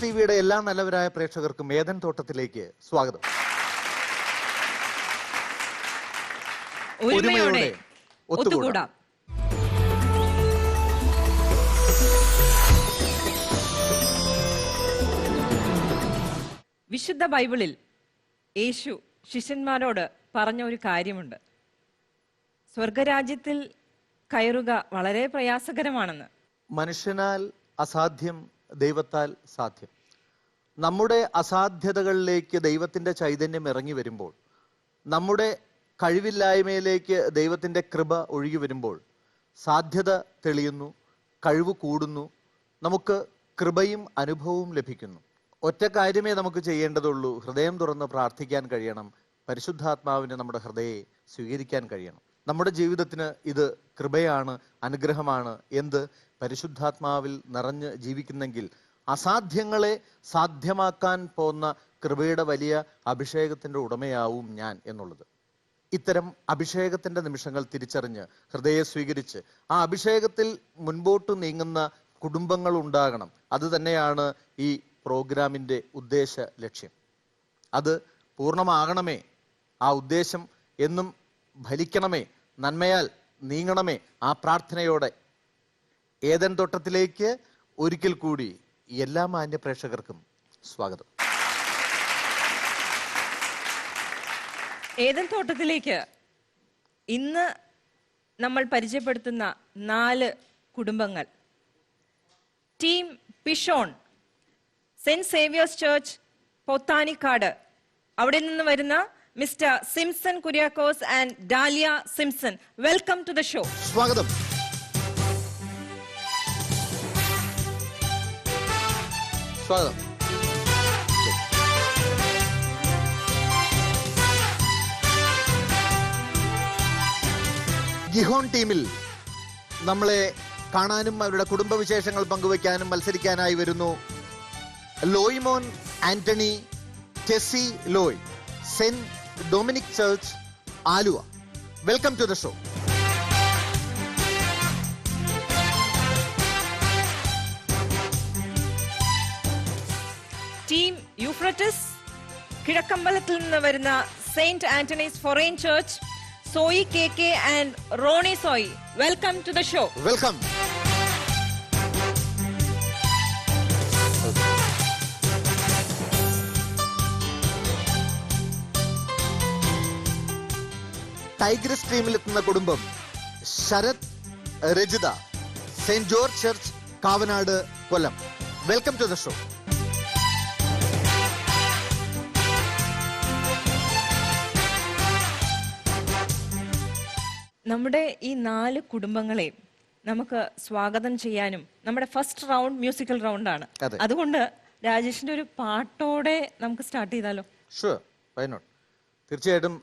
Tigress ടിവിയുടെ എല്ലാ നല്ലവരായ പ്രേക്ഷകർക്കും ഏദൻ തോട്ടത്തിലേക്ക് സ്വാഗതം. ഒരുമയോടെ ഒത്തുകൂടാം. വിശുദ്ധ ബൈബിളിൽ യേശു ശിഷ്യന്മാരോട് പറഞ്ഞ ഒരു കാര്യമുണ്ട്. സ്വർഗരാജ്യത്തിൽ കയറുക വളരെ പ്രയാസകരമാണെന്ന്. മനുഷ്യനാൽ അസാധ്യം ദൈവത്താൽ സാധ്യം. നമ്മുടെ അസാധ്യതകളിലേക്ക് ദൈവത്തിന്റെ ചൈതന്യം ഇറങ്ങി വരുമ്പോൾ, നമ്മുടെ കഴിവില്ലായ്മയിലേക്ക് ദൈവത്തിന്റെ കൃപ ഒഴുകി വരുമ്പോൾ സാധ്യത തെളിയുന്നു, കഴിവ് കൂടുന്നു, നമുക്ക് കൃപയും അനുഭവവും ലഭിക്കുന്നു. ഒറ്റ കാര്യമേ നമുക്ക് ചെയ്യേണ്ടതുള്ളൂ. ഹൃദയം തുറന്ന് പ്രാർത്ഥിക്കാൻ കഴിയണം. പരിശുദ്ധാത്മാവിന് നമ്മുടെ ഹൃദയെ സ്വീകരിക്കാൻ കഴിയണം. നമ്മുടെ ജീവിതത്തിന് ഇത് കൃപയാണ്, അനുഗ്രഹമാണ്. എന്ത്? പരിശുദ്ധാത്മാവിൽ നിറഞ്ഞ് ജീവിക്കുന്നെങ്കിൽ അസാധ്യങ്ങളെ സാധ്യമാക്കാൻ പോകുന്ന കൃപയുടെ വലിയ അഭിഷേകത്തിന്റെ ഉടമയാവും ഞാൻ എന്നുള്ളത്. ഇത്തരം അഭിഷേകത്തിന്റെ നിമിഷങ്ങൾ തിരിച്ചറിഞ്ഞ് ഹൃദയെ സ്വീകരിച്ച് ആ അഭിഷേകത്തിൽ മുൻപോട്ട് നീങ്ങുന്ന കുടുംബങ്ങൾ ഉണ്ടാകണം. അത് തന്നെയാണ് ഈ പ്രോഗ്രാമിന്റെ ഉദ്ദേശ ലക്ഷ്യം. അത് പൂർണ്ണമാകണമേ, ആ ഉദ്ദേശം എന്നും ഫലിക്കണമേ, നന്മയാൽ നീങ്ങണമേ. ആ പ്രാർത്ഥനയോടെ ഏദൻ തോട്ടത്തിലേക്ക് ഒരിക്കൽ കൂടി എല്ലാ മാന്യ പ്രേക്ഷകർക്കും സ്വാഗതം. ഏദൻ തോട്ടത്തിലേക്ക് ഇന്ന് നമ്മൾ പരിചയപ്പെടുത്തുന്ന 4 കുടുംബങ്ങൾ. Team Pishon, saint Xavier's church Pothanicad, അവിടെ നിന്ന് വരുന്ന mister Simson Kuriakose and Dalia Simson. Welcome to the show. സ്വാഗതം. സ്വാഗതം. ഗിഹോൺ ടീമിൽ നമ്മളെ കാണാനും അവരുടെ കുടുംബവിശേഷങ്ങൾ പങ്കുവയ്ക്കാനും മത്സരിക്കാനായി വരുന്നു Loymon Antony, Tessy Loy, saint Dominic church Aluva. Welcome to the show. Team Euphrates, കിഴക്കമ്പലത്തിൽ നിന്ന് വരുന്ന saint Antony's forane church, Soyi KK and Roni Soyi. Welcome to the show. Welcome. Tigris ടീമിൽ എത്തുന്ന കുടുംബം Sarath, Rajitha, saint George church Kavanad, Kollam. Welcome to the show. നമ്മുടെ ഈ 4 കുടുംബങ്ങളെയും നമുക്ക് സ്വാഗതം ചെയ്യാനും നമ്മുടെ ഫസ്റ്റ് റൗണ്ട് മ്യൂസിക്കൽ റൗണ്ടാണ്. അതുകൊണ്ട് രാജേഷിന്റെ ഒരു പാട്ടോടെ നമുക്ക് സ്റ്റാർട്ട് ചെയ്താലോ? Sure, why not. തീർച്ചയായിട്ടും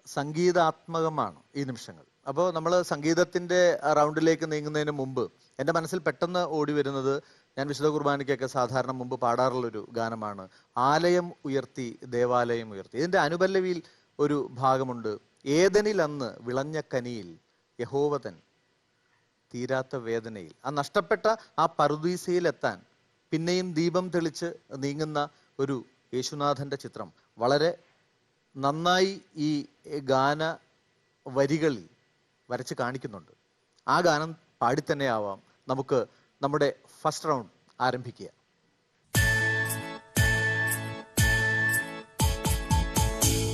സംഗീതാത്മകമാണ് ഈ നിമിഷങ്ങൾ. അപ്പോൾ നമ്മൾ സംഗീതത്തിന്റെ റൗണ്ടിലേക്ക് നീങ്ങുന്നതിന് മുമ്പ് എൻ്റെ മനസ്സിൽ പെട്ടെന്ന് ഓടി വരുന്നത്, ഞാൻ വിശുദ്ധ കുർബാനയ്ക്കൊക്കെ സാധാരണ മുമ്പ് പാടാറുള്ളൊരു ഗാനമാണ് ആലയം ഉയർത്തി ദേവാലയം ഉയർത്തി. ഇതിന്റെ അനുപല്ലവിയിൽ ഒരു ഭാഗമുണ്ട്. ഏദനിൽ അന്ന് വിളഞ്ഞ കനിയിൽ യഹോവതൻ തീരാത്ത വേദനയിൽ. ആ നഷ്ടപ്പെട്ട ആ പറുദീസയിലെത്താൻ പിന്നെയും ദീപം തെളിച്ച് നീങ്ങുന്ന ഒരു യേശുനാഥന്റെ ചിത്രം വളരെ നന്നായി ഈ ഗാന വരികളിൽ വരച്ച് കാണിക്കുന്നുണ്ട്. ആ ഗാനം പാടിത്തന്നെ ആവാം നമുക്ക് നമ്മുടെ ഫസ്റ്റ് റൗണ്ട് ആരംഭിക്കുക.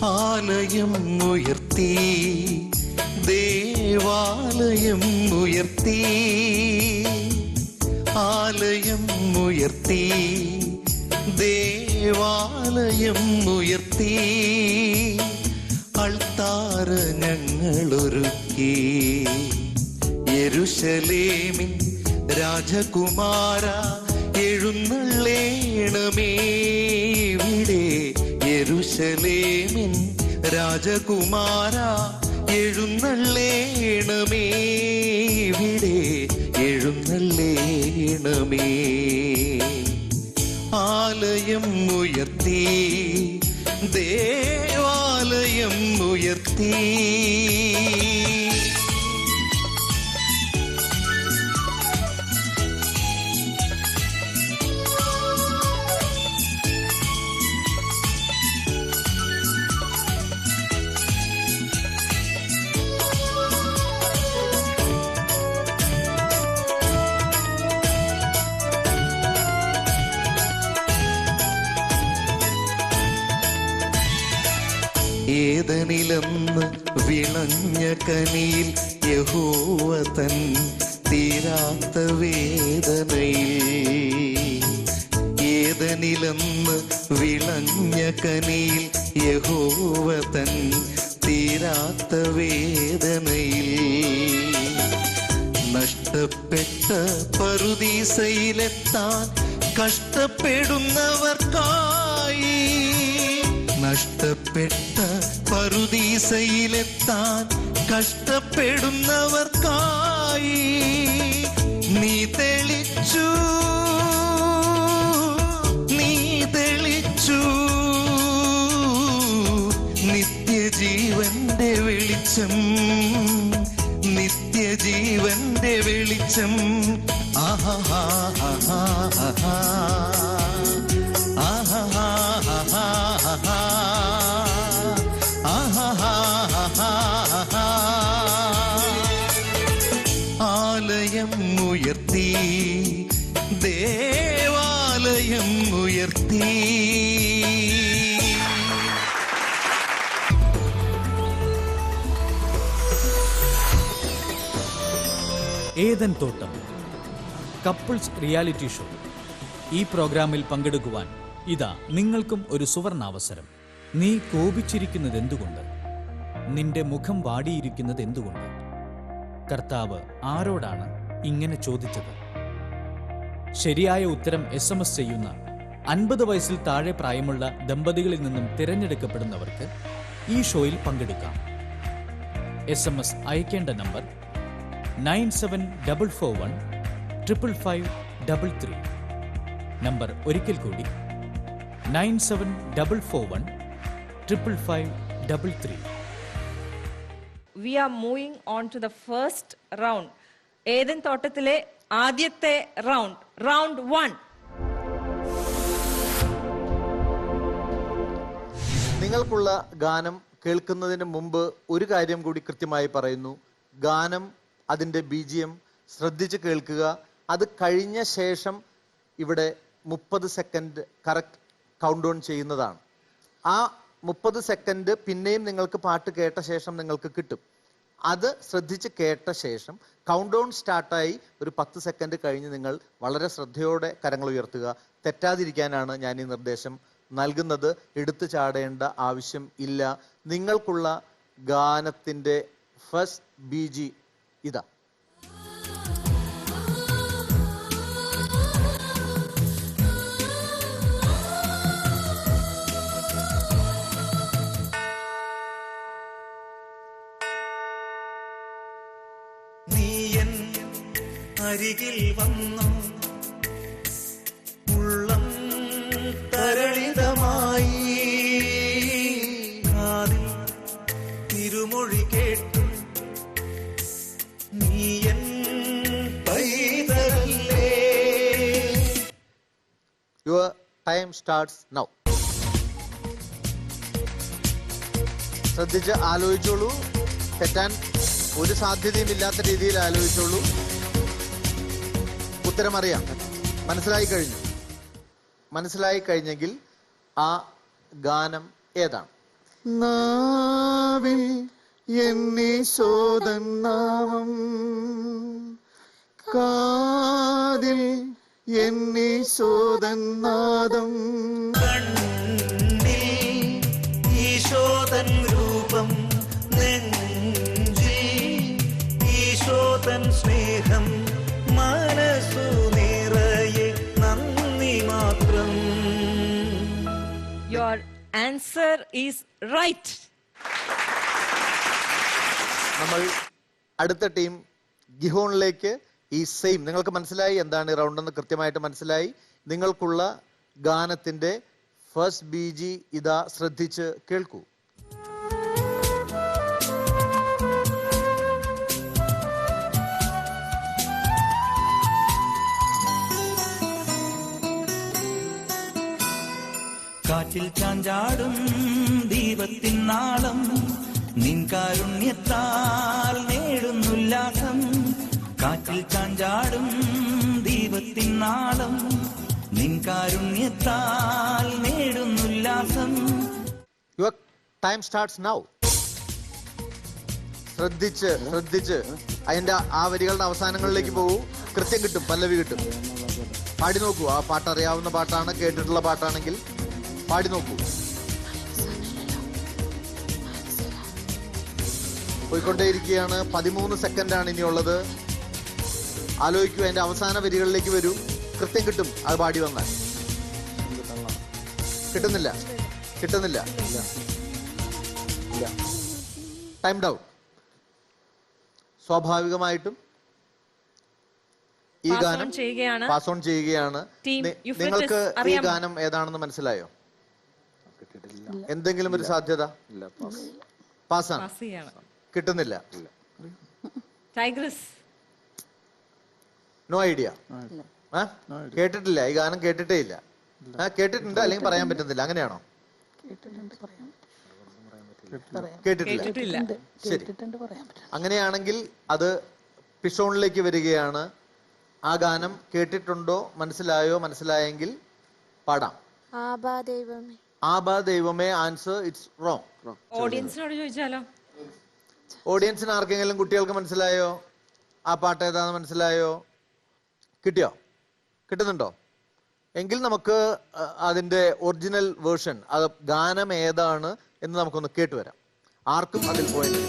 ആലയം ഉയർത്തി ദേവാലയം ഉയർത്തി, ആലയം ഉയർത്തി ദേവാലയം ഉയർത്തി, അൾത്താര ഞങ്ങളൊരുക്കി, യെരൂശലേമിൻ രാജകുമാര എഴുന്നള്ളേണമേ ഇവിടെ, യെരൂശലേമിൻ രാജകുമാര എഴുന്നള്ളേണമേ ഇവിടെ, എഴുന്നള്ളേണമേ. ആലയം ഉയർത്തി ദേവാലയം ഉയർത്തി. ഏതനിലെന്ന് വിളഞ്ഞ കനിയിൽ യഹോവ തൻ തീരാത്ത വേദനയിൽ. ഏതനിലെന്ന് വിളഞ്ഞ കനിയിൽ യഹോവ തൻ തീരാത്ത വേദനയിൽ. നഷ്ടപ്പെട്ട പറുദീസയിലെത്താൻ കഷ്ടപ്പെടുന്നവർക്കായി, നഷ്ടപ്പെട്ട പറുദീസയിലെത്താൻ കഷ്ടപ്പെടുന്നവർക്കായി നീ തെളിച്ചു, നീ തെളിച്ചു നിത്യജീവന്റെ വെളിച്ചം, നിത്യജീവന്റെ വെളിച്ചം. ആഹാ ആഹാ ആഹാ ആലയം ഉയർത്തി, ദേവാലയം ഉയർത്തി. ഏദൻ തോട്ടം കപ്പിൾസ് റിയാലിറ്റി ഷോ. ഈ പ്രോഗ്രാമിൽ പങ്കെടുക്കുവാൻ ഇതാ നിങ്ങൾക്കും ഒരു സുവർണാവസരം. നീ കോപിച്ചിരിക്കുന്നത് എന്തുകൊണ്ട്? നിന്റെ മുഖം വാടിയിരിക്കുന്നത് എന്തുകൊണ്ട്? കർത്താവ് ആരോടാണ് ഇങ്ങനെ ചോദിച്ചത്? ശരിയായ ഉത്തരം SMS ചെയ്യുന്ന 50 വയസ്സിൽ താഴെ പ്രായമുള്ള ദമ്പതികളിൽ നിന്നും തിരഞ്ഞെടുക്കപ്പെടുന്നവർക്ക് ഈ ഷോയിൽ പങ്കെടുക്കാം. SMS അയക്കേണ്ട നമ്പർ 9744155533. നമ്പർ ഒരിക്കൽ കൂടി 9744155533. We are moving on to the first round. Eden തോട്ടത്തിലെ ആദ്യത്തെ റൗണ്ട്, റൗണ്ട് 1. നിങ്ങൾക്കുള്ള ഗാനം കേൾക്കുന്നതിന് മുമ്പ് ഒരു കാര്യം കൂടി കൃത്യമായി പറയുന്നു. ഗാനം, അതിൻ്റെ BGM ശ്രദ്ധിച്ച് കേൾക്കുക. അത് കഴിഞ്ഞ ശേഷം ഇവിടെ 30 സെക്കൻഡ് കറക്റ്റ് കൗണ്ട് ഡൗൺ ചെയ്യുന്നതാണ്. ആ 30 സെക്കൻഡ് പിന്നെയും നിങ്ങൾക്ക് പാട്ട് കേട്ട ശേഷം നിങ്ങൾക്ക് കിട്ടും. അത് ശ്രദ്ധിച്ച് കേട്ട ശേഷം കൗണ്ട് ഡൗൺ സ്റ്റാർട്ടായി ഒരു 10 സെക്കൻഡ് കഴിഞ്ഞ് നിങ്ങൾ വളരെ ശ്രദ്ധയോടെ കരങ്ങൾ ഉയർത്തുക. തെറ്റാതിരിക്കാനാണ് ഞാൻ ഈ നിർദ്ദേശം നൽകുന്നത്. എടുത്തു ചാടേണ്ട ആവശ്യം ഇല്ല. നിങ്ങൾക്കുള്ള ഗാനത്തിൻ്റെ ഫസ്റ്റ് BG ഇതാ. നീയൻ അരികിൽ വന്നു ഉള്ളം തരളിതമായി, കാതിൽ തിരുമൊഴി കേട്ടു നീയൻ പൈതലല്ലേ. Your time starts now. ശ്രദ്ധിച്ച് ആലോചിച്ചോളൂ. തെറ്റാൻ ഒരു സാധ്യതയും ഇല്ലാത്ത രീതിയിൽ ആലോചിച്ചോളൂ. ഉത്തരമറിയാം. മനസ്സിലായി കഴിഞ്ഞെങ്കിൽ ആ ഗാനം ഏതാണ്? നാവിൽ എന്നീശോദൻ നാമം, കാതിൽ എന്നീശോദൻ നാദം, കണ്ണിൽ ഈശോദൻ രൂപം, നെഞ്ചിൽ ഈശോദൻ സ്നേഹം, മനസ്സു നിറയെ നന്ദി മാത്രം. Your answer is right. നമ്മൾ അടുത്ത ടീം ഗിഹോണിലേക്ക് ഈ സെയിം, നിങ്ങൾക്ക് മനസ്സിലായി എന്താണ് ഈ റൗണ്ട് എന്ന് കൃത്യമായിട്ട് മനസ്സിലായി. നിങ്ങൾക്കുള്ള ഗാനത്തിന്റെ ഫസ്റ്റ് BG ഇതാ, ശ്രദ്ധിച്ച് കേൾക്കൂ. കാറ്റിൽ ചാഞ്ചാടും ദീപത്തിൻ നാളം, നിൻ കാരുണ്യത്താൽ നേടുന്നുല്ലാസം. കാറ്റിൽ ചാഞ്ചാടും ദീപത്തിൻ നാളം, നിൻ കാരുണ്യത്താൽ നേടുന്നുല്ലാസം. Your time starts now. ശ്രദ്ധിച്ച് അതിന്റെ ആ വരികളുടെ അവസാനങ്ങളിലേക്ക് പോകൂ. കൃത്യം കിട്ടും, പല്ലവി കിട്ടും. പാടി നോക്കൂ. ആ പാട്ട് അറിയാവുന്ന പാട്ടാണ്, കേട്ടിട്ടുള്ള പാട്ടാണെങ്കിൽ പാടി നോക്കൂ. പോയിക്കൊണ്ടേയിരിക്കുകയാണ്. 13 സെക്കൻഡാണ് ഇനിയുള്ളത്. ആലോചിക്കൂ, അതിന്റെ അവസാന വരികളിലേക്ക് വരൂ. കൃത്യം കിട്ടും അത് പാടി വന്നാൽ. കിട്ടുന്നില്ല. Time down. സ്വാഭാവികമായിട്ടും ഈ ഗാനം പാസ് ഓൺ ചെയ്യുകയാണ്. നിങ്ങൾക്ക് ഈ ഗാനം ഏതാണെന്ന് മനസ്സിലായോ? എന്തെങ്കിലും ഒരു സാധ്യത? പാസ്സാണ്. കിട്ടുന്നില്ല. No idea. കേട്ടിട്ടില്ല, ഈ ഗാനം കേട്ടിട്ടേ ഇല്ല. കേട്ടിട്ടുണ്ട് അല്ലെങ്കിൽ പറയാൻ പറ്റുന്നില്ല, അങ്ങനെയാണോ? കേട്ടിട്ടില്ല. ശരി, അങ്ങനെയാണെങ്കിൽ അത് പിഷോണിലേക്ക് വരികയാണ്. ആ ഗാനം കേട്ടിട്ടുണ്ടോ, മനസ്സിലായെങ്കിൽ പാടാം. ആബാ ദൈവമേ. Answer it's wrong. ഓഡിയൻസിനോട് ചോദിച്ചാലോ? ഓഡിയൻസിന് ആർക്കെങ്കിലും കുട്ടികൾക്ക് മനസ്സിലായോ? ആ പാട്ട് ഏതാന്ന് മനസ്സിലായോ? കിട്ടുന്നുണ്ടോ? എങ്കിൽ നമുക്ക് അതിന്റെ ഒറിജിനൽ വേർഷൻ, അത് ഗാനം ഏതാണ് എന്ന് നമുക്കൊന്ന് കേട്ടുവരാം. ആർക്കും അതിൽ പോയിന്റ്.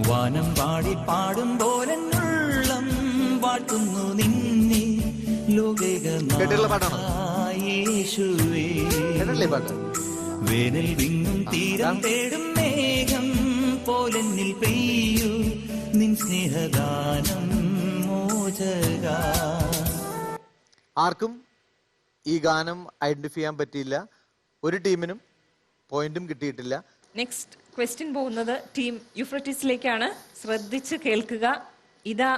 വാനം പാടി പാടും പോലെന്നുള്ളം വാഴ്ത്തുന്നു നിന്നെ കേട്ടിട്ടുള്ള പാട്ടാണ്. കേട്ടിട്ടില്ലേ പാട്ട്? വേനൽ വിങ്ങും തീരം തേടും മേഘം പോലെന്നിൽ പെയ്യൂ നിൻ സ്നേഹഗാനം മോചക. ആർക്കും ഈ ഗാനം ഐഡന്റിഫൈ ചെയ്യാൻ പറ്റിയില്ല. ഒരു ടീമിനും പോയിന്റും കിട്ടിയിട്ടില്ല. നെക്സ്റ്റ് ക്വസ്റ്റ്യൻ പോകുന്നത് ടീം യൂഫ്രട്ടീസിലേക്കാണ്. ശ്രദ്ധിച്ച് കേൾക്കുക. ഇതാ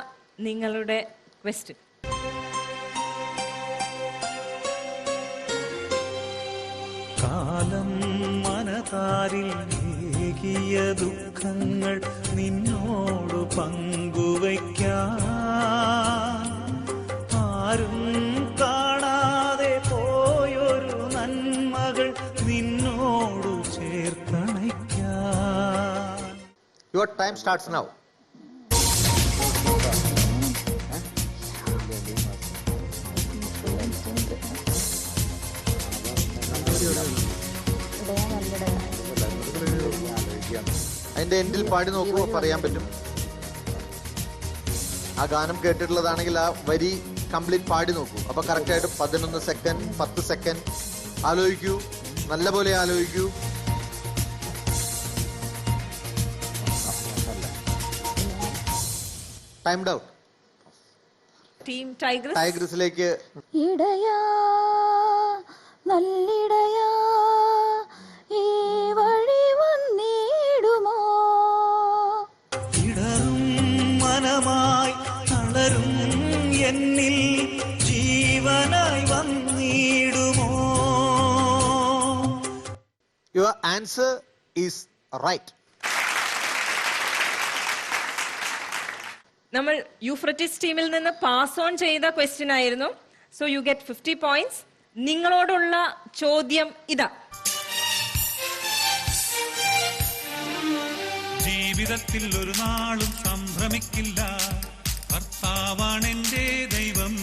നിങ്ങളുടെ ക്വസ്റ്റ്യൻ. കാലം മനതാരിൽ ഏകിയ ദുഃഖങ്ങൾ നിന്നോട് പങ്കുവയ്ക്കാൻ ആരും കാണാതെ പോയൊരു നന്മകൾ നിന്നോട് ചേർത്തണയ്ക്കാൻ. Your time starts now. അതിന്റെ എൻഡിൽ പാടി നോക്കുമ്പോൾ പറയാൻ പറ്റും. ആ ഗാനം കേട്ടിട്ടുള്ളതാണെങ്കിൽ ആ വരി കംപ്ലീറ്റ് പാടി നോക്കൂ. അപ്പൊ കറക്റ്റ് ആയിട്ട് 11 സെക്കൻഡ്, 10 സെക്കൻഡ്. ആലോചിക്കൂ, നല്ലപോലെ ആലോചിക്കൂ. Time out. ടീം ടൈഗ്രസിലേക്ക്. ഇടയാ നല്ലിടയാ ഈ വഴി വന്നിടുമോ? ഇടറും മനമായി തളരും എന്നിൽ ജീവനായി വന്നിടുമോ? Your answer is right. നമ്മൾ യൂഫ്രട്ടീസ് ടീമിൽ നിന്ന് പാസ് ഓൺ ചെയ്ത ക്വസ്റ്റ്യൻ ആയിരുന്നു. So you get 50 points. നിങ്ങളോടുള്ള ചോദ്യം ഇതാ. ജീവിതത്തിൽ ഒരു നാളും സംഭ്രമിക്കില്ല, കർത്താവാണെന്റെ ദൈവം.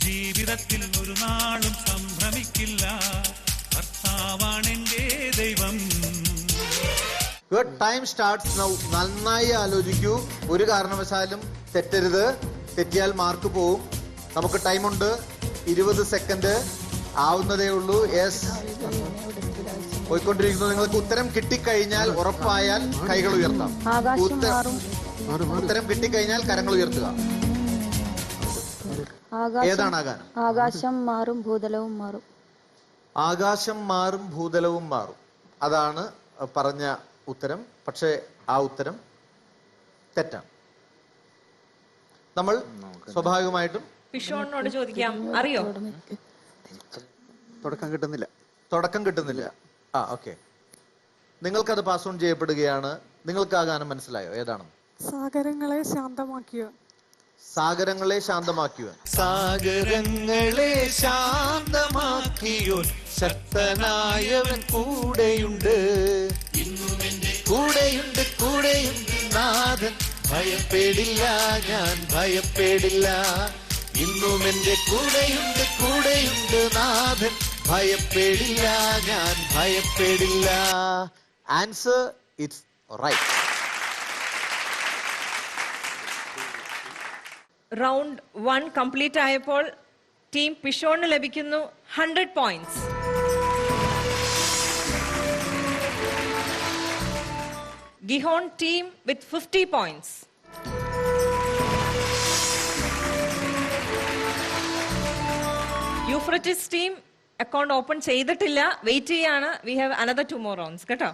ജീവിതത്തിൽ ഒരു നാളും സംഭ്രമിക്കില്ല, കർത്താവാണെന്റെ ദൈവം. Your time starts now. നന്നായി ആലോചിക്കൂ. ഒരു കാരണവശാലും തെറ്റരുത്. തെറ്റിയാൽ മാർക്ക് പോവും. നമുക്ക് ടൈമുണ്ട്. 20 സെക്കൻഡ് ആവുന്നതേ ഉള്ളൂ. യെസ്, പോയിക്കൊണ്ടിരിക്കുന്നു. നിങ്ങൾക്ക് ഉത്തരം കിട്ടിക്കഴിഞ്ഞാൽ ഉറപ്പായാൽ കൈകൾ ഉയർത്താം. ഉത്തരം കിട്ടിക്കഴിഞ്ഞാൽ കരങ്ങൾ ഉയർത്തുക. ഏതാണ് ആ ഗാനം? ആകാശം മാറും ഭൂതലവും മാറും. ആകാശം മാറും ഭൂതലവും മാറും. അതാണ് പറഞ്ഞ ഉത്തരം. പക്ഷേ ആ ഉത്തരം തെറ്റാണ്. നമ്മൾ സ്വാഭാവികമായിട്ടും പിഷോണിനോട് ചോദിക്കാം, അറിയോ? തുടക്കം കിട്ടുന്നില്ല. ഓക്കെ, നിങ്ങൾക്കത് പാസ് ഓൺ ചെയ്യപ്പെടുകയാണ്. നിങ്ങൾക്ക് ആ ഗാനം മനസ്സിലായോ? ഏതാണ്? സാഗരങ്ങളെ ശാന്തമാക്കിയ. സാഗരങ്ങളെ ശാന്തമാക്കിയവൻ. സാഗരങ്ങളെ ശാന്തമാക്കിയോൻ ശക്തനായവൻ കൂടെയുണ്ട്. കൂടെയുണ്ട് കൂടെയുണ്ട് നാഥൻ, ഭയപ്പെടില്ല ഞാൻ ഭയപ്പെടില്ല. ഇന്നും എന്റെ കൂടെയുണ്ട് കൂടെയുണ്ട് നാഥൻ, ഭയപ്പെടില്ല ഞാൻ ഭയപ്പെടില്ല. Answer it's right. Round 1 complete ആയപ്പോൾ ടീം പിഷോണിന് ലഭിക്കുന്നു 100 points. Gihon team with 50 points. Euphrates team account open ചെയ്തിട്ടില്ല, വെയിറ്റ് ചെയ്യാണ്. We have another 2 more rounds കേട്ടോ.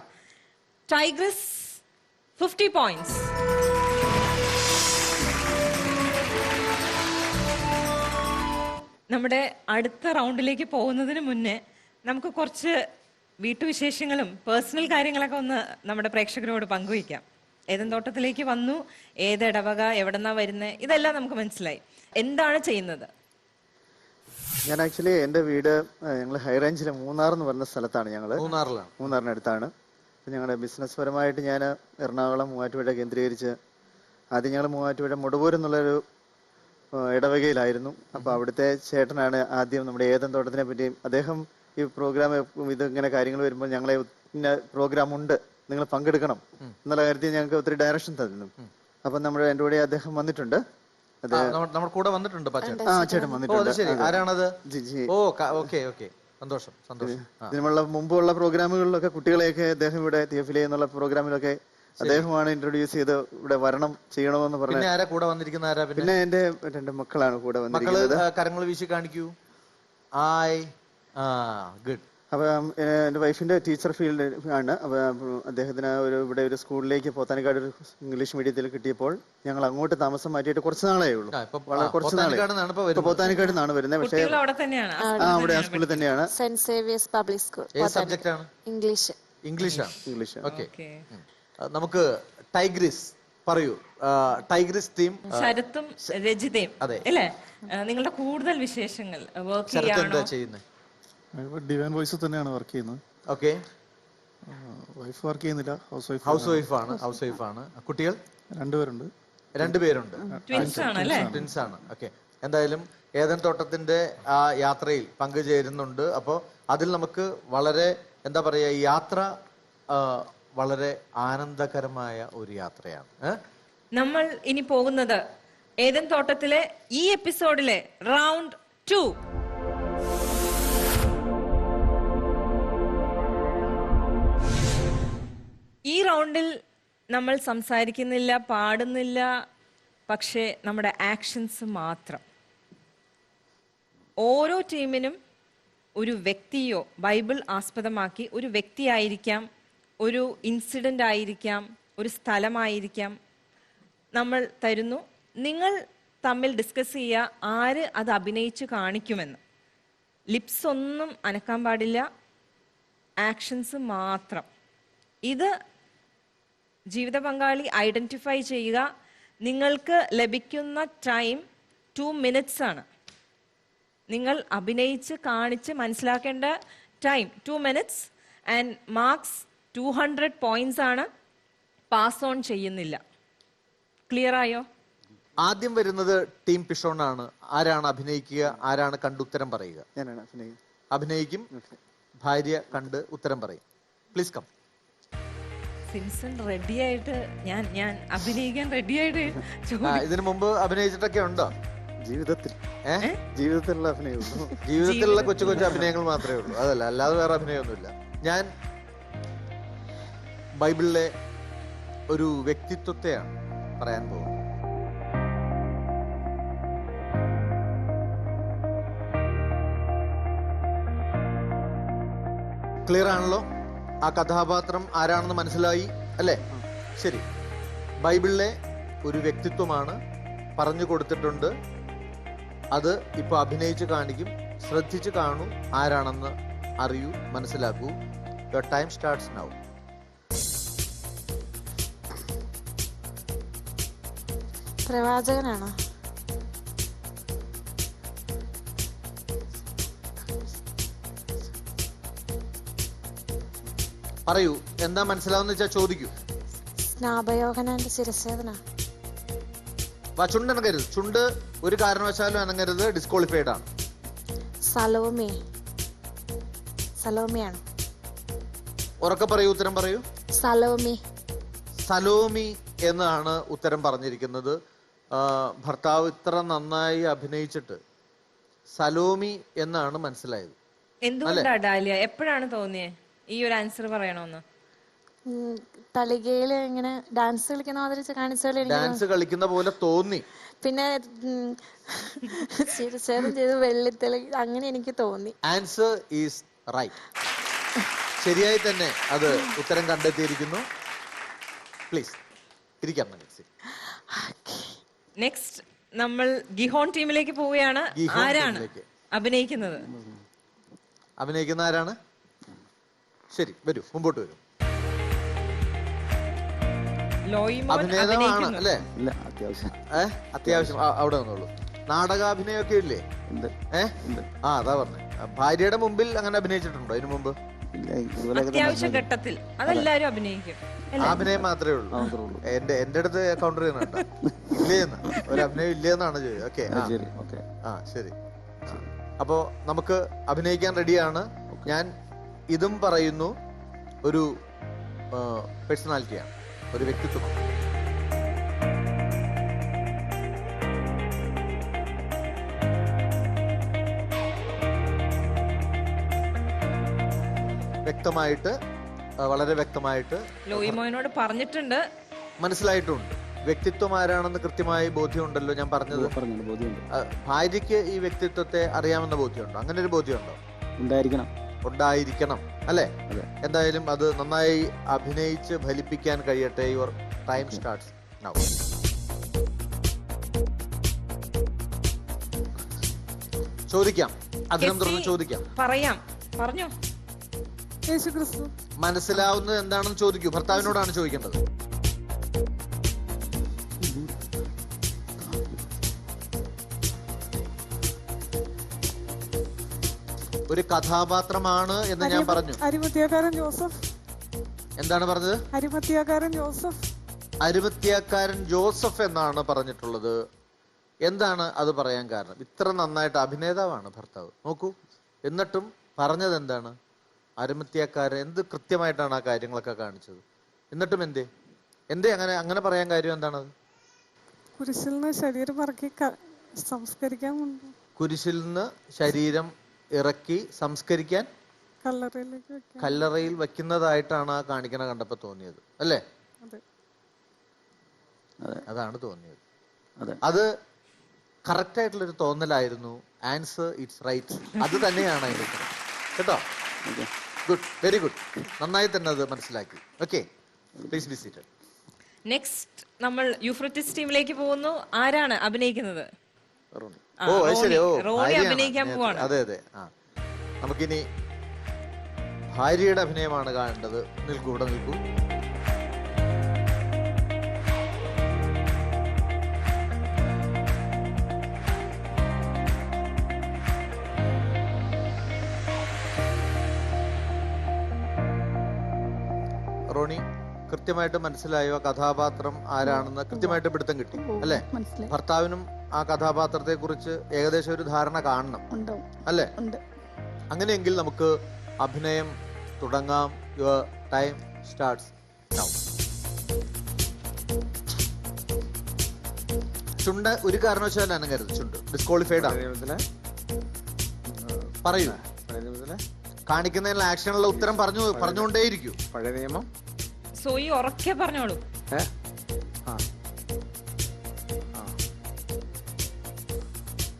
Tigris 50 points. നമ്മുടെ അടുത്ത റൗണ്ടിലേക്ക് പോകുന്നതിന് മുന്നേ നമുക്ക് കുറച്ച് വീട്ടുവിശേഷങ്ങളും പേഴ്സണൽ കാര്യങ്ങളൊക്കെ ഒന്ന് നമ്മുടെ പ്രേക്ഷകരോട് പങ്കുവയ്ക്കാം. ഏതൻ തോട്ടത്തിലേക്ക് വന്നു, ഏത് ഇടവക, എവിടെന്നാ വരുന്നത്, ഇതെല്ലാം നമുക്ക് മനസ്സിലായി. എന്താണ് ചെയ്യുന്നത്? ഞാൻ ആക്ച്വലി എൻ്റെ വീട് ഞങ്ങൾ ഹൈറേഞ്ചിലെ മൂന്നാർ എന്ന് പറഞ്ഞ സ്ഥലത്താണ്. ഞങ്ങൾ മൂന്നാറിനടുത്താണ്. അപ്പം ഞങ്ങളുടെ ബിസിനസ് പരമായിട്ട് ഞാൻ എറണാകുളം മൂവാറ്റുപുഴ കേന്ദ്രീകരിച്ച് ആദ്യം ഞങ്ങൾ മൂവാറ്റുപുഴ മുടവൂർ എന്നുള്ളൊരു ഇടവകയിലായിരുന്നു. അപ്പോൾ അവിടുത്തെ ചേട്ടനാണ് ആദ്യം നമ്മുടെ ഏതൻ തോട്ടത്തിനെ പറ്റിയും അദ്ദേഹം ഈ പ്രോഗ്രാം ഇതിങ്ങനെ കാര്യങ്ങൾ വരുമ്പോൾ ഞങ്ങളെ ഇന്ന പ്രോഗ്രാം ഉണ്ട്, നിങ്ങൾ പങ്കെടുക്കണം എന്നുള്ള കാര്യത്തിൽ ഞങ്ങൾക്ക് ഒത്തിരി ഡയറക്ഷൻ തന്നു. അപ്പം നമ്മുടെ എൻ്റെ കൂടെ അദ്ദേഹം വന്നിട്ടുണ്ട്. നമ്മുടെ കൂടെ വന്നിട്ടുണ്ട്. ചേട്ടൻ വന്നിട്ടുണ്ട്. സന്തോഷം സന്തോഷം. ഇതിനുള്ള മുമ്പുള്ള പ്രോഗ്രാമുകളിലൊക്കെ കുട്ടികളെയൊക്കെ അദ്ദേഹം ഇവിടെ തിയോഫിലെ എന്നുള്ള പ്രോഗ്രാമിലൊക്കെ അദ്ദേഹമാണ് ഇൻട്രൊഡ്യൂസ് ചെയ്ത് ഇവിടെ വരണം ചെയ്യണമെന്ന് പറഞ്ഞു. പിന്നെ എന്റെ 2 മക്കളാണ് കൂടെ വന്നിരിക്കുന്നത്. കരങ്ങൾ വീശി കാണിക്കൂ. ഗുഡ്. അപ്പൊ എന്റെ വൈഫിന്റെ ടീച്ചർ ഫീൽഡ് ആണ്. അപ്പൊ അദ്ദേഹത്തിന് ഇവിടെ ഒരു സ്കൂളിലേക്ക് പോത്താനിക്കാട് ഒരു ഇംഗ്ലീഷ് മീഡിയത്തിൽ കിട്ടിയപ്പോൾ ഞങ്ങൾ അങ്ങോട്ട് താമസം മാറ്റിയിട്ട് കുറച്ച് നാളേ ഉള്ളൂ. വളരെ കുറച്ച് നാളെ പോത്താനിക്കാട് നിന്നാണ് വരുന്നത്. പക്ഷേ അവിടെ ആ സ്കൂളിൽ തന്നെയാണ്. Saint Xavier's public school. English. English. Okay. നമുക്ക് ടൈഗ്രിസ് പറയൂ. ടൈഗ്രിസ് ടീം ശരത്തും രജിതയും അല്ലേ? നിങ്ങളുടെ കൂടുതൽ വിശേഷങ്ങൾ. വർക്ക് ചെയ്യുന്നത് ഡിവൈൻ വോയിസ് തന്നെയാണ് വർക്ക് ചെയ്യുന്നത്. ഓക്കെ. വൈഫ് വർക്ക് ചെയ്യുന്നില്ല, ഹൗസ് വൈഫ് ആണ്. കുട്ടികൾ 2 പേരുണ്ട്. 2 പേരുണ്ട്. ട്വിൻസ് ആണ്. ഓക്കെ. എന്തായാലും ഏതൻ തോട്ടത്തിന്റെ ആ യാത്രയിൽ പങ്കുചേരുന്നുണ്ട്. അപ്പോൾ അതിൽ നമുക്ക് വളരെ എന്താ പറയാ, ഈ യാത്ര വളരെ ആനന്ദകരമായ ഒരു യാത്രയാണ്. നമ്മൾ ഇനി പോകുന്നത് ഏതൻ തോട്ടത്തിലെ ഈ എപ്പിസോഡിലെ റൗണ്ട് 2. ഈ റൗണ്ടിൽ നമ്മൾ സംസാരിക്കുന്നില്ല, പാടുന്നില്ല, പക്ഷേ നമ്മുടെ ആക്ഷൻസ് മാത്രം. ഓരോ ടീമിനും ഒരു വ്യക്തിയോ ബൈബിൾ ആസ്പദമാക്കി ഒരു വ്യക്തിയായിരിക്കാം, ഒരു ഇൻസിഡൻ്റ് ആയിരിക്കാം, ഒരു സ്ഥലമായിരിക്കാം നമ്മൾ തരുന്നു. നിങ്ങൾ തമ്മിൽ ഡിസ്കസ് ചെയ്യുക ആര് അത് അഭിനയിച്ച് കാണിക്കുമെന്ന്. ലിപ്സ് ഒന്നും അനക്കാൻ പാടില്ല, ആക്ഷൻസ് മാത്രം. ഇത് ജീവിത പങ്കാളി ഐഡൻറ്റിഫൈ ചെയ്യുക. നിങ്ങൾക്ക് ലഭിക്കുന്ന ടൈം 2 minutes ആണ്. നിങ്ങൾ അഭിനയിച്ച് കാണിച്ച് മനസ്സിലാക്കേണ്ട time 2 minutes and marks 200 points ആണ്. പാസ് ഓൺ ചെയ്യുന്നില്ല. ക്ലിയർ ആയോ? ആദ്യം വരുന്നത് ടീം പിഷോൺ ആണ്. ആരാണ് അഭിനയിക്കുക, ആരാണ് കണ്ട് ഉത്തരം പറയുക? ഞാനാണ് അഭിനയിക്കും. ഭാര്യ കണ്ട് ഉത്തരം പറയും. Please come. സിംസൺ റെഡിയായിട്ട് ഞാൻ അഭിനയിക്കാൻ റെഡിയായിട്ട്. ഇതിനു മുമ്പ് അഭിനയിച്ചിട്ടൊക്കെ ഉണ്ടോ? ജീവിതത്തിലുള്ള അഭിനയം, ജീവിതത്തിലുള്ള കൊച്ചു കൊച്ചു അഭിനയങ്ങൾ മാത്രമേ ഉള്ളൂ. അതല്ല, അല്ലാതെ വേറെ അഭിനയമൊന്നുമില്ല. ഞാൻ ബൈബിളിലെ ഒരു വ്യക്തിത്വത്തെയാണ് പറയാൻ പോകുന്നത്. ക്ലിയർ ആണല്ലോ? ആ കഥാപാത്രം ആരാണെന്ന് മനസ്സിലായി അല്ലേ? ശരി. ബൈബിളിലെ ഒരു വ്യക്തിത്വമാണ്, പറഞ്ഞു കൊടുത്തിട്ടുണ്ട്. അത് ഇപ്പൊ അഭിനയിച്ച് കാണിക്കും. ശ്രദ്ധിച്ച് കാണൂ, ആരാണെന്ന് അറിയൂ, മനസ്സിലാക്കൂ. Your time starts now. പ്രവാചകനാണോ? പറയൂ, എന്താ മനസ്സിലാവുന്ന വെച്ചാൽ ചോദിക്കൂ. സ്നാപയോഹനാന്റെ ശിരസേദന. ചുണ്ട് അനങ്ങരുത്. ചുണ്ട് ഒരു കാരണവശാലും അനങ്ങരുത്. ഡിസ്ക്വാളിഫൈഡ് ആണ്. സലോമി. സലോമിയാണ്. ഉറക്കെ പറയൂ, ഉത്തരം പറയൂ. സലോമി. സലോമി എന്നാണ് ഉത്തരം പറഞ്ഞിരിക്കുന്നത്. ഭർത്താവ് ഇത്ര നന്നായി അഭിനയിച്ചിട്ട് സലോമി എന്നാണ് മനസ്സിലായത്. എന്തുകൊണ്ടാ ഡാലിയ, എപ്പോഴാണ് തോന്നിയേ ഈ ഒരു ആൻസർ പറയണമെന്ന്? തളികയില് ഇങ്ങനെ ഡാൻസ് കളിക്കുന്ന മാതിരി കാണിച്ചാൽ ഡാൻസ് കളിക്കുന്ന പോലെ തോന്നി. പിന്നെ ശിരസേദം ചെയ്ത് വെള്ളിത്തെളി, അങ്ങനെ എനിക്ക് തോന്നി. Answer is right. ശരിയായി തന്നെ അത് ഉത്തരം കണ്ടെത്തിയിരിക്കുന്നു. പ്ലീസ് ഇരിക്കാം. നെക്സ്റ്റ് നമ്മൾ ഗിഹോൺ ടീമിലേക്ക് പോവുകയാണ്. ഗിഹോൺ ആരാണ് ടീമിലേക്ക്. അഭിനയിക്കുന്നത്? അഭിനയിക്കുന്ന ആരാണ്? ശരി, വരൂ, മുമ്പോട്ട് വരൂ. ലോയിമോൻ അഭിനേതാവാണ് അഭിനയിക്കുന്നു. അല്ലേ? ഇല്ല, അത്യാവശ്യം. അത്യാവശ്യം. അവിടെ വന്നോളൂ. നാടകാഭിനയൊക്കെ ഇല്ലേ? ഉണ്ട്. അതാ പറഞ്ഞേ. ഭാര്യയുടെ മുമ്പിൽ അങ്ങനെ അഭിനയിച്ചിട്ടുണ്ടോ ഇതിനു മുമ്പ്? അത്യാവശ്യ ഘട്ടത്തിൽ അതെല്ലാരും അഭിനയിക്കും. അഭിനയം മാത്രമേ ഉള്ളൂ. എന്റെ അടുത്ത് കൗണ്ടർ ചെയ്യുന്നുണ്ടോ? ഇല്ലേന്ന്, ഒരു അഭിനയം ഇല്ലേന്നാണ് ചോദിച്ചത്. ഓക്കെ, ശരി. അപ്പോ നമുക്ക് അഭിനയിക്കാൻ റെഡിയാണ്. ഞാൻ ഇതും പറയുന്നു, ഒരു പേഴ്സണാലിറ്റിയാണ്, ഒരു വ്യക്തിത്വമാണ്. വ്യക്തമായിട്ട്, വളരെ വ്യക്തമായിട്ട് ലോയിമോനോട് പറഞ്ഞിട്ടുണ്ട്, മനസ്സിലായിട്ടുണ്ട്. വ്യക്തിത്വം ആരാണെന്ന് കൃത്യമായി ബോധ്യമുണ്ടല്ലോ. ഞാൻ പറഞ്ഞത് ഭാര്യയ്ക്ക് ഈ വ്യക്തിത്വത്തെ അറിയാമെന്ന ബോധ്യമുണ്ടോ? അങ്ങനെ ഒരു ബോധ്യമുണ്ടോ? ഉണ്ടായിരിക്കണം അല്ലേ? എന്തായാലും അത് നന്നായി അഭിനയിച്ച് ഫലിപ്പിക്കാൻ കഴിയട്ടെ. Your time starts now. ചോദിക്കാം, അതിനും തുറന്ന് ചോദിക്കാം. പറഞ്ഞോ. മനസ്സിലാവുന്നത് എന്താണെന്ന് ചോദിക്കൂ. ഭർത്താവിനോടാണ് ചോദിക്കേണ്ടത്. ഒരു കഥാപാത്രമാണ് എന്ന് ഞാൻ പറഞ്ഞു. അരിമത്തിയക്കാരൻ ജോസഫ്. എന്താണ് പറഞ്ഞത്? അരിമത്തിയക്കാരൻ ജോസഫ്. അരിമത്തിയക്കാരൻ ജോസഫ് എന്നാണ് പറഞ്ഞിട്ടുള്ളത്. എന്താണ് അത് പറയാൻ കാരണം? ഇത്ര നന്നായിട്ട് അഭിനേതാവാണ് ഭർത്താവ്, നോക്കൂ. എന്നിട്ടും പറഞ്ഞത് എന്താണ്? അരിമത്തിയക്കാരൻ. എന്ത് കൃത്യമായിട്ടാണ് ആ കാര്യങ്ങളൊക്കെ കാണിച്ചത്. എന്നിട്ടും എന്തേ അങ്ങനെ പറയാൻ കാര്യം എന്താണത്? കുരിശിൽ നിന്ന് ശരീരം ഇറക്കി സംസ്കരിക്കാൻ കൊണ്ടു. കുരിശിൽ നിന്ന് ശരീരം ഇറക്കി സംസ്കരിക്കാൻ കല്ലറയിൽ വെക്കുന്നതായിട്ടാണ് ആ കാണിക്കണ കണ്ടപ്പോ തോന്നിയത് അല്ലേ? അതാണ് തോന്നിയത്. അത് കറക്റ്റ് ആയിട്ടുള്ളൊരു തോന്നലായിരുന്നു. Answer it's right. അത് തന്നെയാണ് അതിന്റെ കേട്ടോ. Good, very good. നന്നായി തന്നെ അത് മനസ്സിലാക്കി. Okay, please be seated. Next നമ്മൾ യൂഫ്രട്ടിസ് ടീമിലേക്ക് പോകുന്നു. ആരാണ് അഭിനയിക്കുന്നത്? റോണി അഭിനയിക്കാൻ പോവാണ്. അതെ. നമുക്കിനി ഭാര്യയുടെ അഭിനയമാണ് കാണേണ്ടത്. നിൽക്കൂ, ഇവിടെ നിൽക്കൂ. റോണി, കൃത്യമായിട്ട് മനസ്സിലായോ കഥാപാത്രം ആരാണെന്ന്? കൃത്യമായിട്ട് പിടുത്തം കിട്ടി അല്ലേ? ഭർത്താവിനും ആ കഥാപാത്രത്തെ കുറിച്ച് ഏകദേശം ഒരു ധാരണ കാണണം അല്ലേ? അങ്ങനെയെങ്കിൽ നമുക്ക് അഭിനയം തുടങ്ങാം. Your time starts now. ചുണ്ട് ഒരു കാരണവശാലും അനങ്ങരുത്. ചുണ്ട് ഡിസ്ക്വാളിഫൈഡ് ആണ്. പറയൂ. കാണിക്കുന്നതിനുള്ള ആക്ഷനുള്ള ഉത്തരം പറഞ്ഞുകൊണ്ടേയിരിക്കൂ. പഴയ നിയമം. സോയി ഉറക്കെ പറഞ്ഞോളൂ.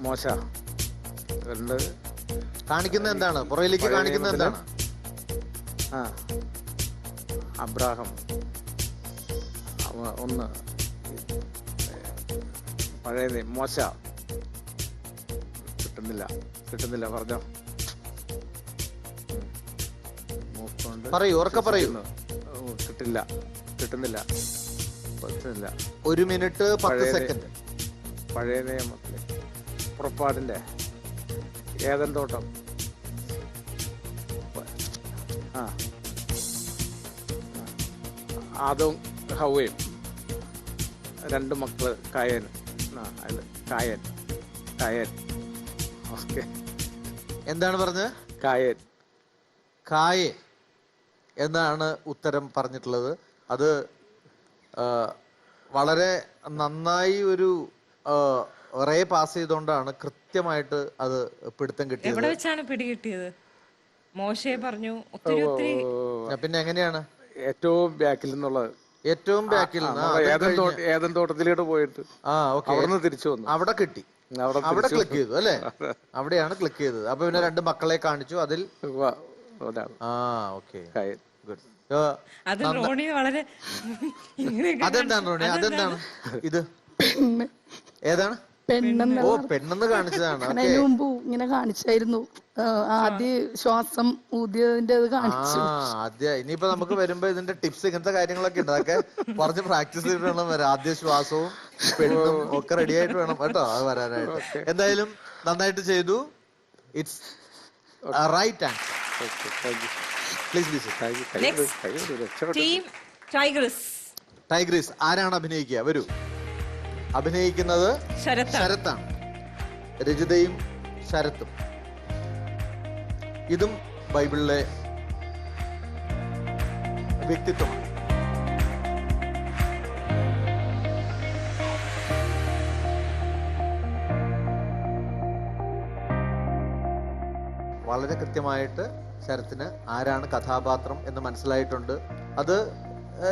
മോശ കാണിക്കുന്നത് എന്താണ്? പുറയിലേക്ക് കാണിക്കുന്നത് എന്താണ്? അബ്രാഹം. ഒന്ന് പഴയ മോശ. കിട്ടുന്നില്ല പറഞ്ഞോ. പറയൂ, ഉറക്കെ പറയൂ. കിട്ടുന്നില്ല. 1 മിനിറ്റ് 10 സെക്കൻഡ്. പഴയ നിയമത്തിലെ പുറപ്പാടിന്റെ ഏദൻ തോട്ടം. ആദവും ഹവയും, 2 മക്കള് കായൻ. കായൻ കായൻ ഓക്കെ. എന്താണ് പറഞ്ഞത്? കായൻ. കായെ എന്നാണ് ഉത്തരം പറഞ്ഞിട്ടുള്ളത്. അത് വളരെ നന്നായി ഒരു റേ പാസ് ചെയ്തുകൊണ്ടാണ് കൃത്യമായിട്ട് അത് പിടുത്തം കിട്ടിയത്. എവിടെ വെച്ചാണ് പിടികിട്ടിയത്? മോശയെ പറഞ്ഞു ഒത്തിരി ഒത്തിരി. പിന്നെ എങ്ങനെയാണ്? ഏറ്റവും ബാക്കിൽ നിന്നുള്ളത്. ഏറ്റവും ബാക്കിൽ ഏതൻ തോട്ടത്തിലോട്ട് പോയിട്ട് അവിടെ തിരിച്ചു വന്നു. അവിടെ കിട്ടി, അവിടെ ക്ലിക്ക് ചെയ്തു അല്ലേ? അവിടെയാണ് ക്ലിക്ക് ചെയ്തത്. അപ്പൊ പിന്നെ 2 മക്കളെ കാണിച്ചു. അതിൽ ഓക്കെ ഗുഡ്. അത് റോണി വളരെ അതെന്താണ് റോണി? അതെന്താണ് ഇത്? ഏതാണ്? ഓ, പെണ്ണെന്ന് കാണിച്ചതാണ്. അതിന് മുമ്പ് ഇങ്ങനെ കാണിച്ചായിരുന്നു. ആദ്യ ശ്വാസം ഊതിയതിന്റെ കാണിച്ചു. ഇനിയിപ്പോ നമുക്ക് വരുമ്പോ ഇതിന്റെ ടിപ്സ് ഇങ്ങനത്തെ കാര്യങ്ങളൊക്കെ ഉണ്ട്. അതൊക്കെ കുറച്ച് പ്രാക്ടീസ് ചെയ്തിട്ട് വേണം വരാം. ആദ്യ ശ്വാസവും പെണ്ണും ഒക്കെ റെഡി ആയിട്ട് വേണം കേട്ടോ അത് വരാനായിട്ട്. എന്തായാലും നന്നായിട്ട് ചെയ്തു. It's right answer. ടൈഗ്രീസ് ആരാണ് അഭിനയിക്കുക? വരൂ. അഭിനയിക്കുന്നത് ശരത്താണ്. രജിതയും ശരത്തും. ഇതും ബൈബിളിലെ വ്യക്തിത്വമാണ്. വളരെ കൃത്യമായിട്ട് ശരത്തിന് ആരാണ് കഥാപാത്രം എന്ന് മനസ്സിലായിട്ടുണ്ട്. അത്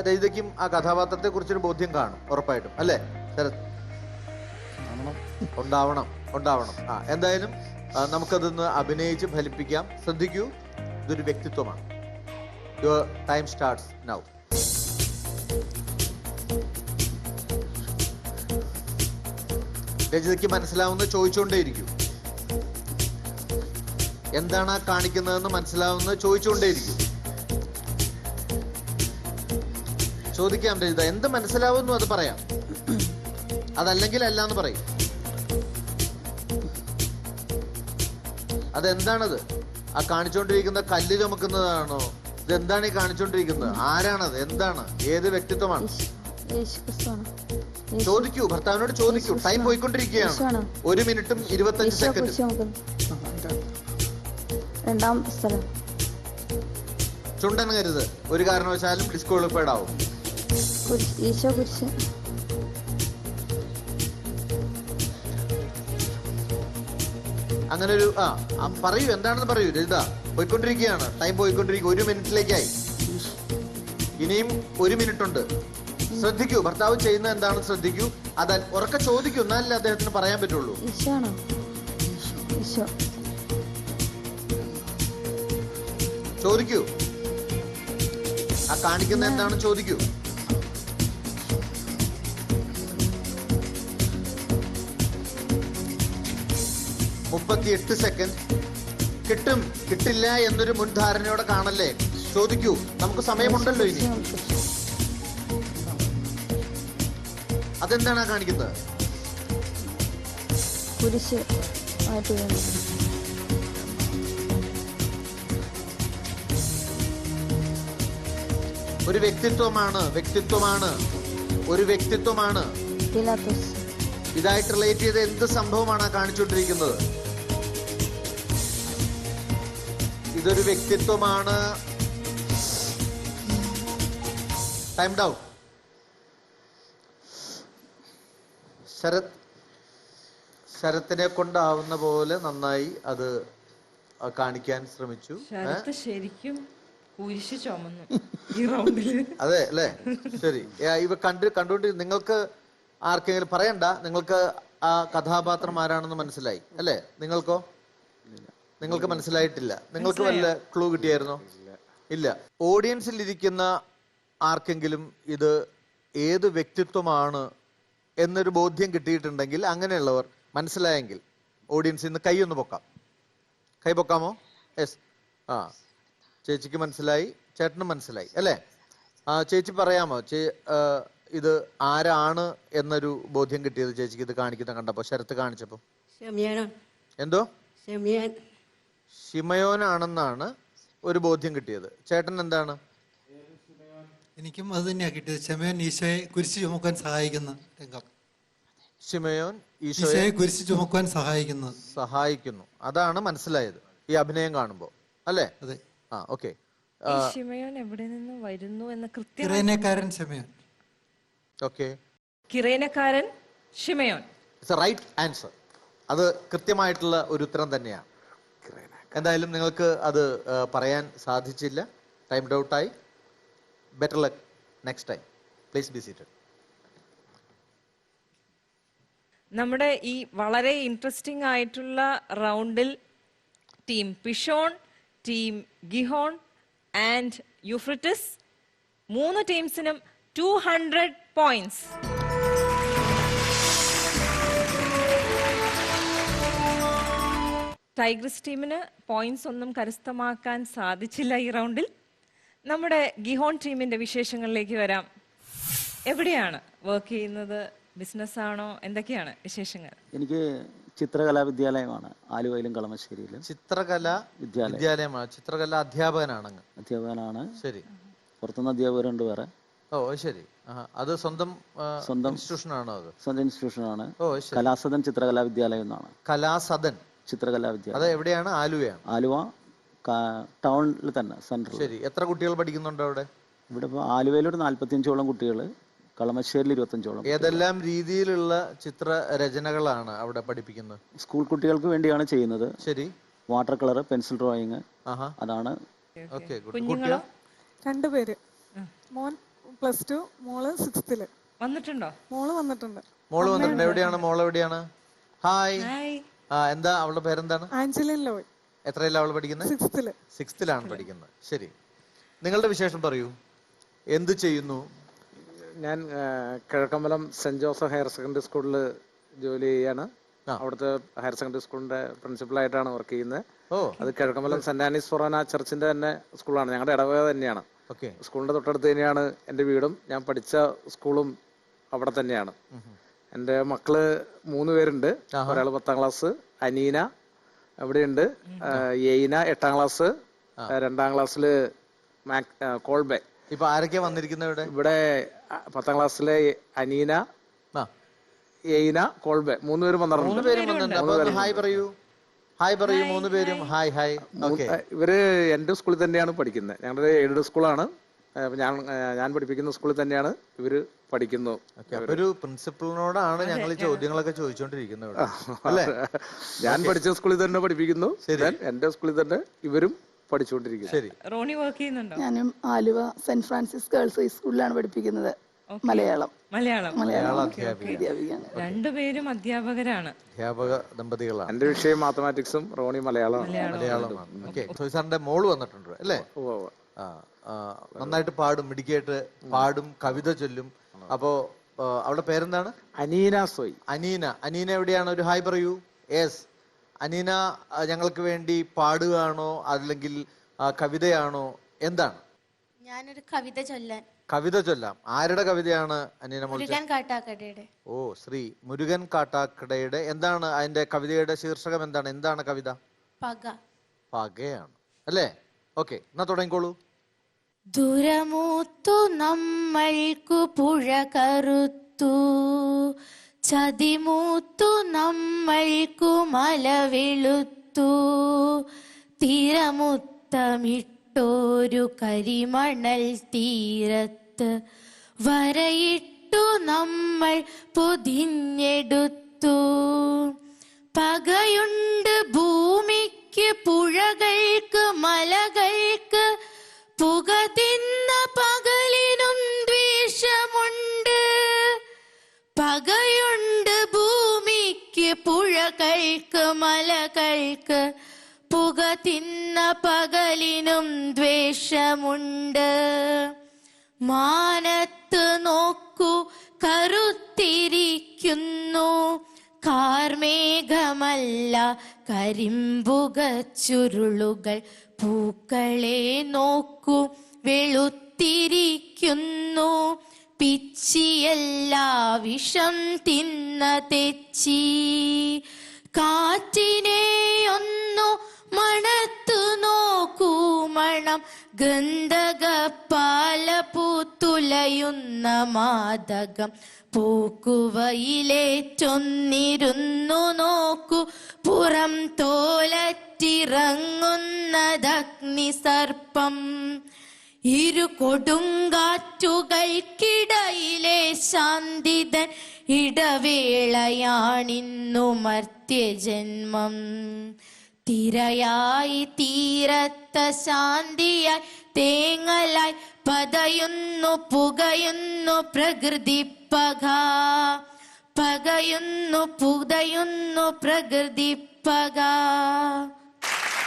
രജിതയ്ക്കും ആ കഥാപാത്രത്തെ കുറിച്ചൊരു ബോധ്യം കാണും ഉറപ്പായിട്ടും അല്ലേ ശരത്? ഉണ്ടാവണം. എന്തായാലും നമുക്കതൊന്ന് അഭിനയിച്ച് ഫലിപ്പിക്കാം. ശ്രദ്ധിക്കൂ, ഇതൊരു വ്യക്തിത്വമാണ്. Your time starts now. രജിതയ്ക്ക് മനസ്സിലാവുന്ന ചോദിച്ചുകൊണ്ടേയിരിക്കും. എന്താണ് ആ കാണിക്കുന്നതെന്ന് മനസ്സിലാവുന്നത് ചോദിച്ചുകൊണ്ടേയിരിക്കും. ചോദിക്കാം രജിത, എന്ത് മനസ്സിലാവുന്നു അത് പറയാം. അതല്ലെങ്കിൽ അല്ല എന്ന് പറയും. അതെന്താണത്? ആ കാണിച്ചുകൊണ്ടിരിക്കുന്ന കല്ല് ചുമക്കുന്നതാണോ? ഇതെന്താണ് ഈ കാണിച്ചുകൊണ്ടിരിക്കുന്നത്? ആരാണത്? എന്താണ്? ഏത് വ്യക്തിത്വമാണ്? ചോദിക്കൂ, ഭർത്താവിനോട് ചോദിക്കൂ. ടൈം പോയിക്കൊണ്ടിരിക്കുകയാണ്. 1 മിനിറ്റും 25 സെക്കൻഡും. ചുണ്ടനങ്ങരുത്, ഒരു കാരണവശാലും ഡിസ്ക്വാളിഫൈഡ് ആവും. അങ്ങനെ ഒരു പറയൂ, എന്താണെന്ന് പറയൂ രജിത. പോയിക്കൊണ്ടിരിക്കുകയാണ്, ടൈം പോയിക്കൊണ്ടിരിക്കുക. 1 മിനിറ്റിലേക്കായി. ഇനിയും 1 മിനിറ്റ് ഉണ്ട്. ശ്രദ്ധിക്കൂ, ഭർത്താവ് ചെയ്യുന്നത് എന്താണെന്ന് ശ്രദ്ധിക്കൂ. അത് ഉറക്കെ ചോദിക്കൂ, എന്നാലല്ലേ അദ്ദേഹത്തിന് പറയാൻ പറ്റുള്ളൂ. ചോദിക്കൂ, ആ കാണിക്കുന്ന എന്താണെന്ന് ചോദിക്കൂ. മുപ്പത്തിയെട്ട് സെക്കൻഡ്. കിട്ടും കിട്ടില്ല എന്നൊരു മുൻധാരണയോടെ കാണല്ലേ. ചോദിക്കൂ, നമുക്ക് സമയമുണ്ടല്ലോ ഇനി. അതെന്താണ് കാണിക്കുന്നത്? ഒരു വ്യക്തിത്വമാണ്, ഒരു വ്യക്തിത്വമാണ്. ഇതായിട്ട് റിലേറ്റ് ചെയ്ത എന്ത് സംഭവമാണ് കാണിച്ചുകൊണ്ടിരിക്കുന്നത്? ഇതൊരു വ്യക്തിത്വമാണ്. Time down. ശരത്തിനെ കൊണ്ടാവുന്ന പോലെ നന്നായി അത് കാണിക്കാൻ ശ്രമിച്ചു. ശരിക്കും കുരിശ് ചുമന്നു ഈ റൗണ്ടില്. അതെ അല്ലേ? ശരി. ഇവ കണ്ടുകൊണ്ട് നിങ്ങൾക്ക് ആർക്കെങ്കിലും പറയണ്ട, നിങ്ങൾക്ക് ആ കഥാപാത്രം ആരാണെന്ന് മനസ്സിലായി അല്ലേ? നിങ്ങൾക്കോ? നിങ്ങൾക്ക് മനസ്സിലായിട്ടില്ല. നിങ്ങൾക്ക് വല്ല ക്ലൂ കിട്ടിയായിരുന്നോ? ഇല്ല. ഓഡിയൻസിൽ ഇരിക്കുന്ന ആർക്കെങ്കിലും ഇത് ഏത് വ്യക്തിത്വമാണ് എന്നൊരു ബോധ്യം കിട്ടിയിട്ടുണ്ടെങ്കിൽ, അങ്ങനെയുള്ളവർ മനസ്സിലായെങ്കിൽ ഓഡിയൻസിൽ നിന്ന് കൈ ഒന്ന് പൊക്കാം. കൈ പൊക്കാമോ? യെസ്. ചേച്ചിക്ക് മനസ്സിലായി, ചേട്ടനും മനസ്സിലായി അല്ലേ? ചേച്ചി പറയാമോ ഇത് ആരാണ് എന്നൊരു ബോധ്യം കിട്ടിയത് ചേച്ചിക്ക് ഇത് കാണിക്കുന്ന കണ്ടപ്പോ, ശരത്ത് കാണിച്ചപ്പോ? എന്തോ ശിമയോനാണെന്നാണ് ഒരു ബോധ്യം കിട്ടിയത്. ചേട്ടൻ എന്താണ്? എനിക്കും അത് തന്നെയാണ് കിട്ടിയത്. ശിമയോൻ ഈശോയെ കുരിശ് ചുമക്കാൻ സഹായിക്കുന്ന രംഗം. ശിമയോൻ ഈശോയെ ഈശോയെ കുരിശ് ചുമക്കാൻ സഹായിക്കുന്നു. അതാണ് മനസ്സിലായത് ഈ അഭിനയം കാണുമ്പോൾ, അല്ലേ? അതെ. ആ, ഓക്കെ. ഈ ശിമയോൻ എവിടെ നിന്ന് വരുന്നു എന്ന കൃത്യം. കിറേനക്കാരൻ ശിമയോൻ. ഓക്കെ, കിറേനക്കാരൻ ശിമയോൻ. It's a right answer. അത് കൃത്യമായിട്ടുള്ള ഒരു ഉത്തരം തന്നെയാണ്. എന്തായാലും നിങ്ങൾക്ക് അത് പറയാൻ സാധിച്ചില്ല. ടൈം ഔട്ടായി. Better luck next time. Please be seated. നമ്മുടെ ഈ വളരെ ഇൻട്രസ്റ്റിംഗ് ആയിട്ടുള്ള റൗണ്ടിൽ team Pishon, team Gihon and Euphrates, 3 ടീംസിനും 200 points. Tigress ടീമിന് പോയിന്റ്സ് ഒന്നും കരസ്ഥമാക്കാൻ സാധിച്ചില്ല ഈ റൗണ്ടിൽ. നമ്മുടെ ഗിഹോൺ ടീമിന്റെ വിശേഷങ്ങളിലേക്ക് വരാം. എവിടെയാണ് വർക്ക് ചെയ്യുന്നത്? ബിസിനസ് ആണോ? എന്തൊക്കെയാണ് വിശേഷങ്ങൾ? എനിക്ക് ചിത്രകലാ വിദ്യാലയമാണ് ആലുവയിലും കളമശ്ശേരിയിലും. ചിത്രകലാ വിദ്യാലയമാണ്. ചിത്രകല അധ്യാപകനാണ്. ശരി. പുറത്തുനിന്ന് അധ്യാപകരുണ്ട് വേറെ. ഓ ശരി. അത് സ്വന്തം ഇൻസ്റ്റിറ്റ്യൂഷൻ ആണോ? അത് സ്വന്തം ഇൻസ്റ്റിറ്റ്യൂഷനാണ്. കലാസദൻ ചിത്രകലാ വിദ്യാലയം എന്നാണ്. കലാസദൻ ചിത്രകലാ വിദ്യാലയം. അത് എവിടെയാണ്? ആലുവയാണ്. ആലുവ ടൗണിൽ തന്നെ, സെന്ററിൽ. ശരി. എത്ര കുട്ടികൾ പഠിക്കുന്നുണ്ട് അവിടെ? ഇവിടെ ഇപ്പോൾ ആലുവയിൽ ഒരു 45ഓളം കുട്ടികൾ, കളമശ്ശേരിയിൽ 25ഓളം. ഏതെല്ലാം രീതിയിലുള്ള ചിത്രരചനകളാണ് അവിടെ പഠിപ്പിക്കുന്നത്? സ്കൂൾ കുട്ടികൾക്ക് വേണ്ടിയാണ് ചെയ്യുന്നത്. ശരി. വാട്ടർ കളർ, പെൻസിൽ ഡ്രോയിങ്, അതാണ്. കുഞ്ഞുങ്ങളോ? 2 പേര്. മോൻ +2, മോള് 6th. വന്നിട്ടുണ്ടോ? മോള് വന്നിട്ടുണ്ട്. എവിടെയാണ് മോൾ? എവിടെയാണ്? ഹായ്. എന്താ അവളുടെ പേരെന്താണ്? ആഞ്ചലിൻ ലോയ്. എത്രയിലാണ് അവൾ പഠിക്കുന്നത്? 6th പഠിക്കുന്നത്. ശരി. നിങ്ങളുടെ വിശേഷം പറയൂ. എന്ത് ചെയ്യുന്നു? ഞാൻ Kizhakkambalam saint Joseph higher secondary സ്കൂളിൽ ജോലി ചെയ്യാണ്. അവിടുത്തെ ഹയർ സെക്കൻഡറി സ്കൂളിന്റെ പ്രിൻസിപ്പളായിട്ടാണ് വർക്ക് ചെയ്യുന്നത്. അത് കിഴക്കമ്പലം സെന്റ് ആനീസ് ഫൊറാന ചർച്ചിന്റെ തന്നെ സ്കൂളാണ്. ഞങ്ങളുടെ ഇടവക തന്നെയാണ്. സ്കൂളിന്റെ തൊട്ടടുത്ത് തന്നെയാണ് എൻ്റെ വീടും. ഞാൻ പഠിച്ച സ്കൂളും അവിടെ തന്നെയാണ്. എൻ്റെ മക്കള് 3 പേരുണ്ട്. ഒരാൾ 10ാം ക്ലാസ്, അനീന എവിടെയുണ്ട്, യെയ്ന 8ാം ക്ലാസ്, 2ാം ക്ലാസ്സില് കോൾബെ. ഇപ്പൊ ആരൊക്കെയാ വന്നിരിക്കുന്നത് ഇവിടെ? 10ാം ക്ലാസ്സിലെ അനീന, യെയ്ന, കോൾബെ 3 പേരും വന്നിട്ടുണ്ട്. ഹായ് പറയൂ. 3 പേരും ഹായ് ഹായ്. ഇവര് എന്റെ സ്കൂളിൽ തന്നെയാണ് പഠിക്കുന്നത്. ഞങ്ങളുടെ എയ്ഡഡ് സ്കൂളാണ്. ഞാൻ പഠിപ്പിക്കുന്ന സ്കൂളിൽ തന്നെയാണ് ഇവര് പഠിക്കുന്നത്. ഒരു പ്രിൻസിപ്പളിനോടാണ് ഞങ്ങൾ ഈ ചോദ്യങ്ങളൊക്കെ ചോദിച്ചോണ്ടിരിക്കുന്നത്, അല്ലേ? ഞാൻ പഠിച്ച സ്കൂളിൽ തന്നെ പഠിപ്പിക്കുന്നു. എന്റെ സ്കൂളിൽ തന്നെ ഇവരും പഠിച്ചുകൊണ്ടിരിക്കുന്നു. ശരി. റോണി വർക്ക് ചെയ്യുന്നുണ്ടോ? ഞാനും ആലുവ സെന്റ് ഫ്രാൻസിസ് ഗേൾസ് ഹൈസ്കൂളിലാണ് പഠിപ്പിക്കുന്നത്. മലയാളം. 2 പേരും അധ്യാപകരാണ്. അധ്യാപക ദമ്പതികളാണ്. എന്റെ വിഷയം മാത്തമാറ്റിക്സും, റോണി മലയാളമാണ്. സാറിന്റെ മോള് വന്നിട്ടുണ്ട്, അല്ലേ? നന്നായിട്ട് പാടും, മിടുക്കിയായിട്ട് പാടും, കവിത ചൊല്ലും. അപ്പോ അവളുടെ പേരെന്താണ്? അനീന സോയ്. അനീന എവിടെയാണ്? ഒരു ഹായ് പറയൂ. യെസ്. അനീന ഞങ്ങൾക്ക് വേണ്ടി പാടുകയാണോ അല്ലെങ്കിൽ കവിതയാണോ? എന്താണ്? ഞാനൊരു കവിത ചൊല്ലാൻ. കവിത ചൊല്ലാം. ആരുടെ കവിതയാണ് അനീന? മുരുകൻ കാട്ടാക്കടയുടെ. ഓ, ശ്രീ മുരുകൻ കാട്ടാക്കടയുടെ. എന്താണ് അതിന്റെ കവിതയുടെ ശീർഷകം? എന്താണ് കവിത? പകയാണ്, അല്ലേ? ഓക്കെ, എന്നാ തുടങ്ങിക്കോളൂ. ദുരമൂത്തു നമ്മൾക്കു പുഴ കറുത്തു, ചതിമൂത്തു നമ്മൾക്കു മല വെളുത്തു, തിരമുത്തമിട്ടോരു കരിമണൽ തീരത്ത് വരയിട്ടു നമ്മൾ പൊതിഞ്ഞെടുത്തു. പകയുണ്ട് ഭൂമിക്ക്, പുഴകൾക്ക്, മലകൾക്ക്, പുക തിന്ന പകലിനും ദ്വേഷമുണ്ട്. പകയുണ്ട് ഭൂമിക്ക്, പുഴകൾക്ക്, മലകൾക്ക്, പുക തിന്ന പകലിനും ദ്വേഷമുണ്ട്. മാനത്ത് നോക്കൂ, കറുത്തിരിക്കുന്നു കാർമേഘമല്ല കരിമ്പുക ചുരുളുകൾ. പൂക്കളെ നോക്കൂ, വെളുത്തിരിക്കുന്നു പിച്ചിയല്ല വിഷം തിന്ന തെച്ചി. കാറ്റിനെ ഒന്നു മണത്തു നോക്കൂ, മണം പൂന്തോട്ടം ഗന്ധകപ്പാല പൂത്തുലയുന്ന മാദകം പൂക്കുവയിലേറ്റൊന്നിരുന്നു നോക്കൂ പുറം തോലറ്റിറങ്ങുന്നതഗ്നി സർപ്പം ഇരു കൊടുങ്കാറ്റുകൾക്കിടയിലെ ശാന്തിതൻ ഇടവേളയാണിന്നു മർത്യജന്മം തിരയായി തീരത്ത ശാന്തിയായി തേങ്ങലായി പതയുന്നു പുകയുന്നു പ്രകൃതി പകയുന്നു പുതയുന്നു പ്രകൃതി പക.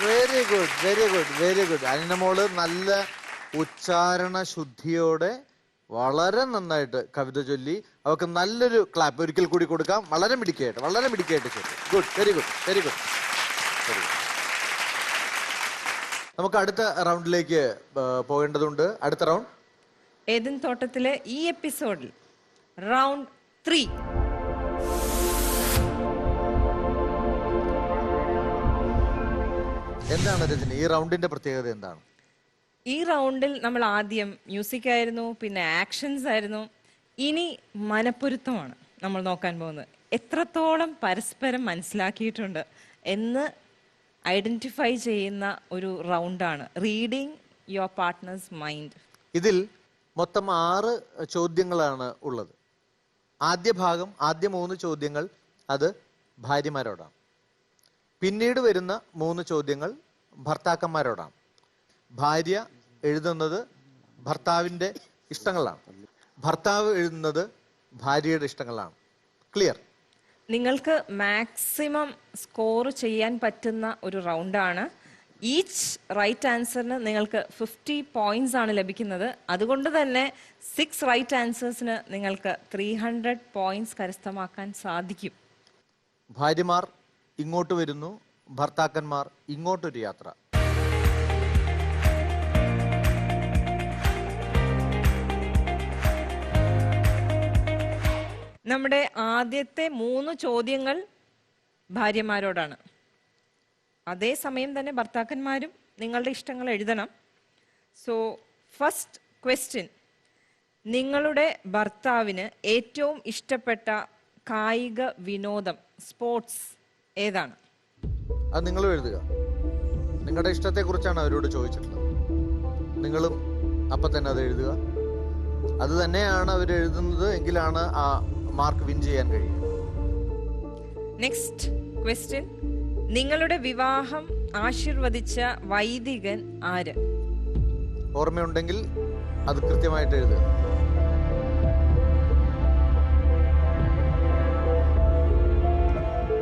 Very good, very good, very good. അനിനമോള് നല്ല ഉച്ചാരണ ശുദ്ധിയോടെ വളരെ നന്നായിട്ട് കവിത ചൊല്ലി. അവർക്ക് നല്ലൊരു ക്ലാപ്പ് ഒരിക്കൽ കൂടി കൊടുക്കാം. വളരെ മിടുക്കിയായിട്ട്, വളരെ മിടുക്കിയായിട്ട് ചൊല്ലി. Good, very good, very good, very good. നമുക്ക് അടുത്ത റൗണ്ടിലേക്ക് പോകേണ്ടതുണ്ട്. അടുത്ത റൗണ്ട് ഏദൻ തോട്ടത്തിലെ ഈ എപ്പിസോഡിൽ റൗണ്ട് 3. എന്താണ് രജനി ഈ റൗണ്ടിന്റെ പ്രത്യേകത എന്താണ്? ഈ റൗണ്ടിൽ നമ്മൾ ആദ്യം മ്യൂസിക് ആയിരുന്നു, പിന്നെ ആക്ഷൻസ് ആയിരുന്നു. ഇനി മനപ്പൊരുത്തമാണ് നമ്മൾ നോക്കാൻ പോകുന്നത്. എത്രത്തോളം പരസ്പരം മനസ്സിലാക്കിയിട്ടുണ്ട് എന്ന് ഐഡന്റിഫൈ ചെയ്യുന്ന ഒരു റൗണ്ടാണ് റീഡിങ് യുവർ പാർട്ട്നേഴ്സ് മൈൻഡ്. ഇതിൽ മൊത്തം 6 ചോദ്യങ്ങളാണ് ഉള്ളത്. ആദ്യ ഭാഗം, ആദ്യ 3 ചോദ്യങ്ങൾ അത് ഭാര്യമാരോടാണ്. പിന്നീട് വരുന്ന 3 ചോദ്യങ്ങൾ ഭർത്താക്കന്മാരോടാണ്. ഭാര്യ എഴുതുന്നത് ഭർത്താവിൻ്റെ ഇഷ്ടങ്ങളാണ്, ഭർത്താവ് എഴുതുന്നത് ഭാര്യയുടെ ഇഷ്ടങ്ങളാണ്. ക്ലിയർ? നിങ്ങൾക്ക് മാക്സിമം സ്കോർ ചെയ്യാൻ പറ്റുന്ന ഒരു റൗണ്ടാണ്. ഈച്ച് റൈറ്റ് ആൻസറിന് നിങ്ങൾക്ക് 50 പോയിന്റ്സ് ആണ് ലഭിക്കുന്നത്. അതുകൊണ്ട് തന്നെ 6 റൈറ്റ് ആൻസേഴ്സിന് നിങ്ങൾക്ക് 300 പോയിന്റ്സ് കരസ്ഥമാക്കാൻ സാധിക്കും. ഭാര്യമാർ ഇങ്ങോട്ട് വരുന്നു, ഭർത്താക്കന്മാർ ഇങ്ങോട്ടൊരു യാത്ര. നമ്മുടെ ആദ്യത്തെ 3 ചോദ്യങ്ങൾ ഭാര്യമാരോടാണ്. അതേസമയം തന്നെ ഭർത്താക്കന്മാരും നിങ്ങളുടെ ഇഷ്ടങ്ങൾ എഴുതണം. സോ ഫസ്റ്റ് ക്വസ്റ്റ്യൻ, നിങ്ങളുടെ ഭർത്താവിന് ഏറ്റവും ഇഷ്ടപ്പെട്ട കായിക വിനോദം സ്പോർട്സ് ഏതാണ്? അത് നിങ്ങളും എഴുതുക. നിങ്ങളുടെ ഇഷ്ടത്തെ കുറിച്ചാണ് അവരോട് ചോദിച്ചിട്ടുള്ളത്. നിങ്ങളും അപ്പൊ തന്നെ അത് എഴുതുക. അത് തന്നെയാണ് അവർ എഴുതുന്നത് എങ്കിലാണ് ആ മാർക്ക് വിൻ ചെയ്യാൻ കഴിയും. നെക്സ്റ്റ് ക്വസ്റ്റ്യൻ, നിങ്ങളുടെ വിവാഹം ആശീർവദിച്ച വൈദികൻ ആര്? ഓർമ്മയുണ്ടെങ്കിൽ അത് കൃത്യമായിട്ട് എഴുതുക.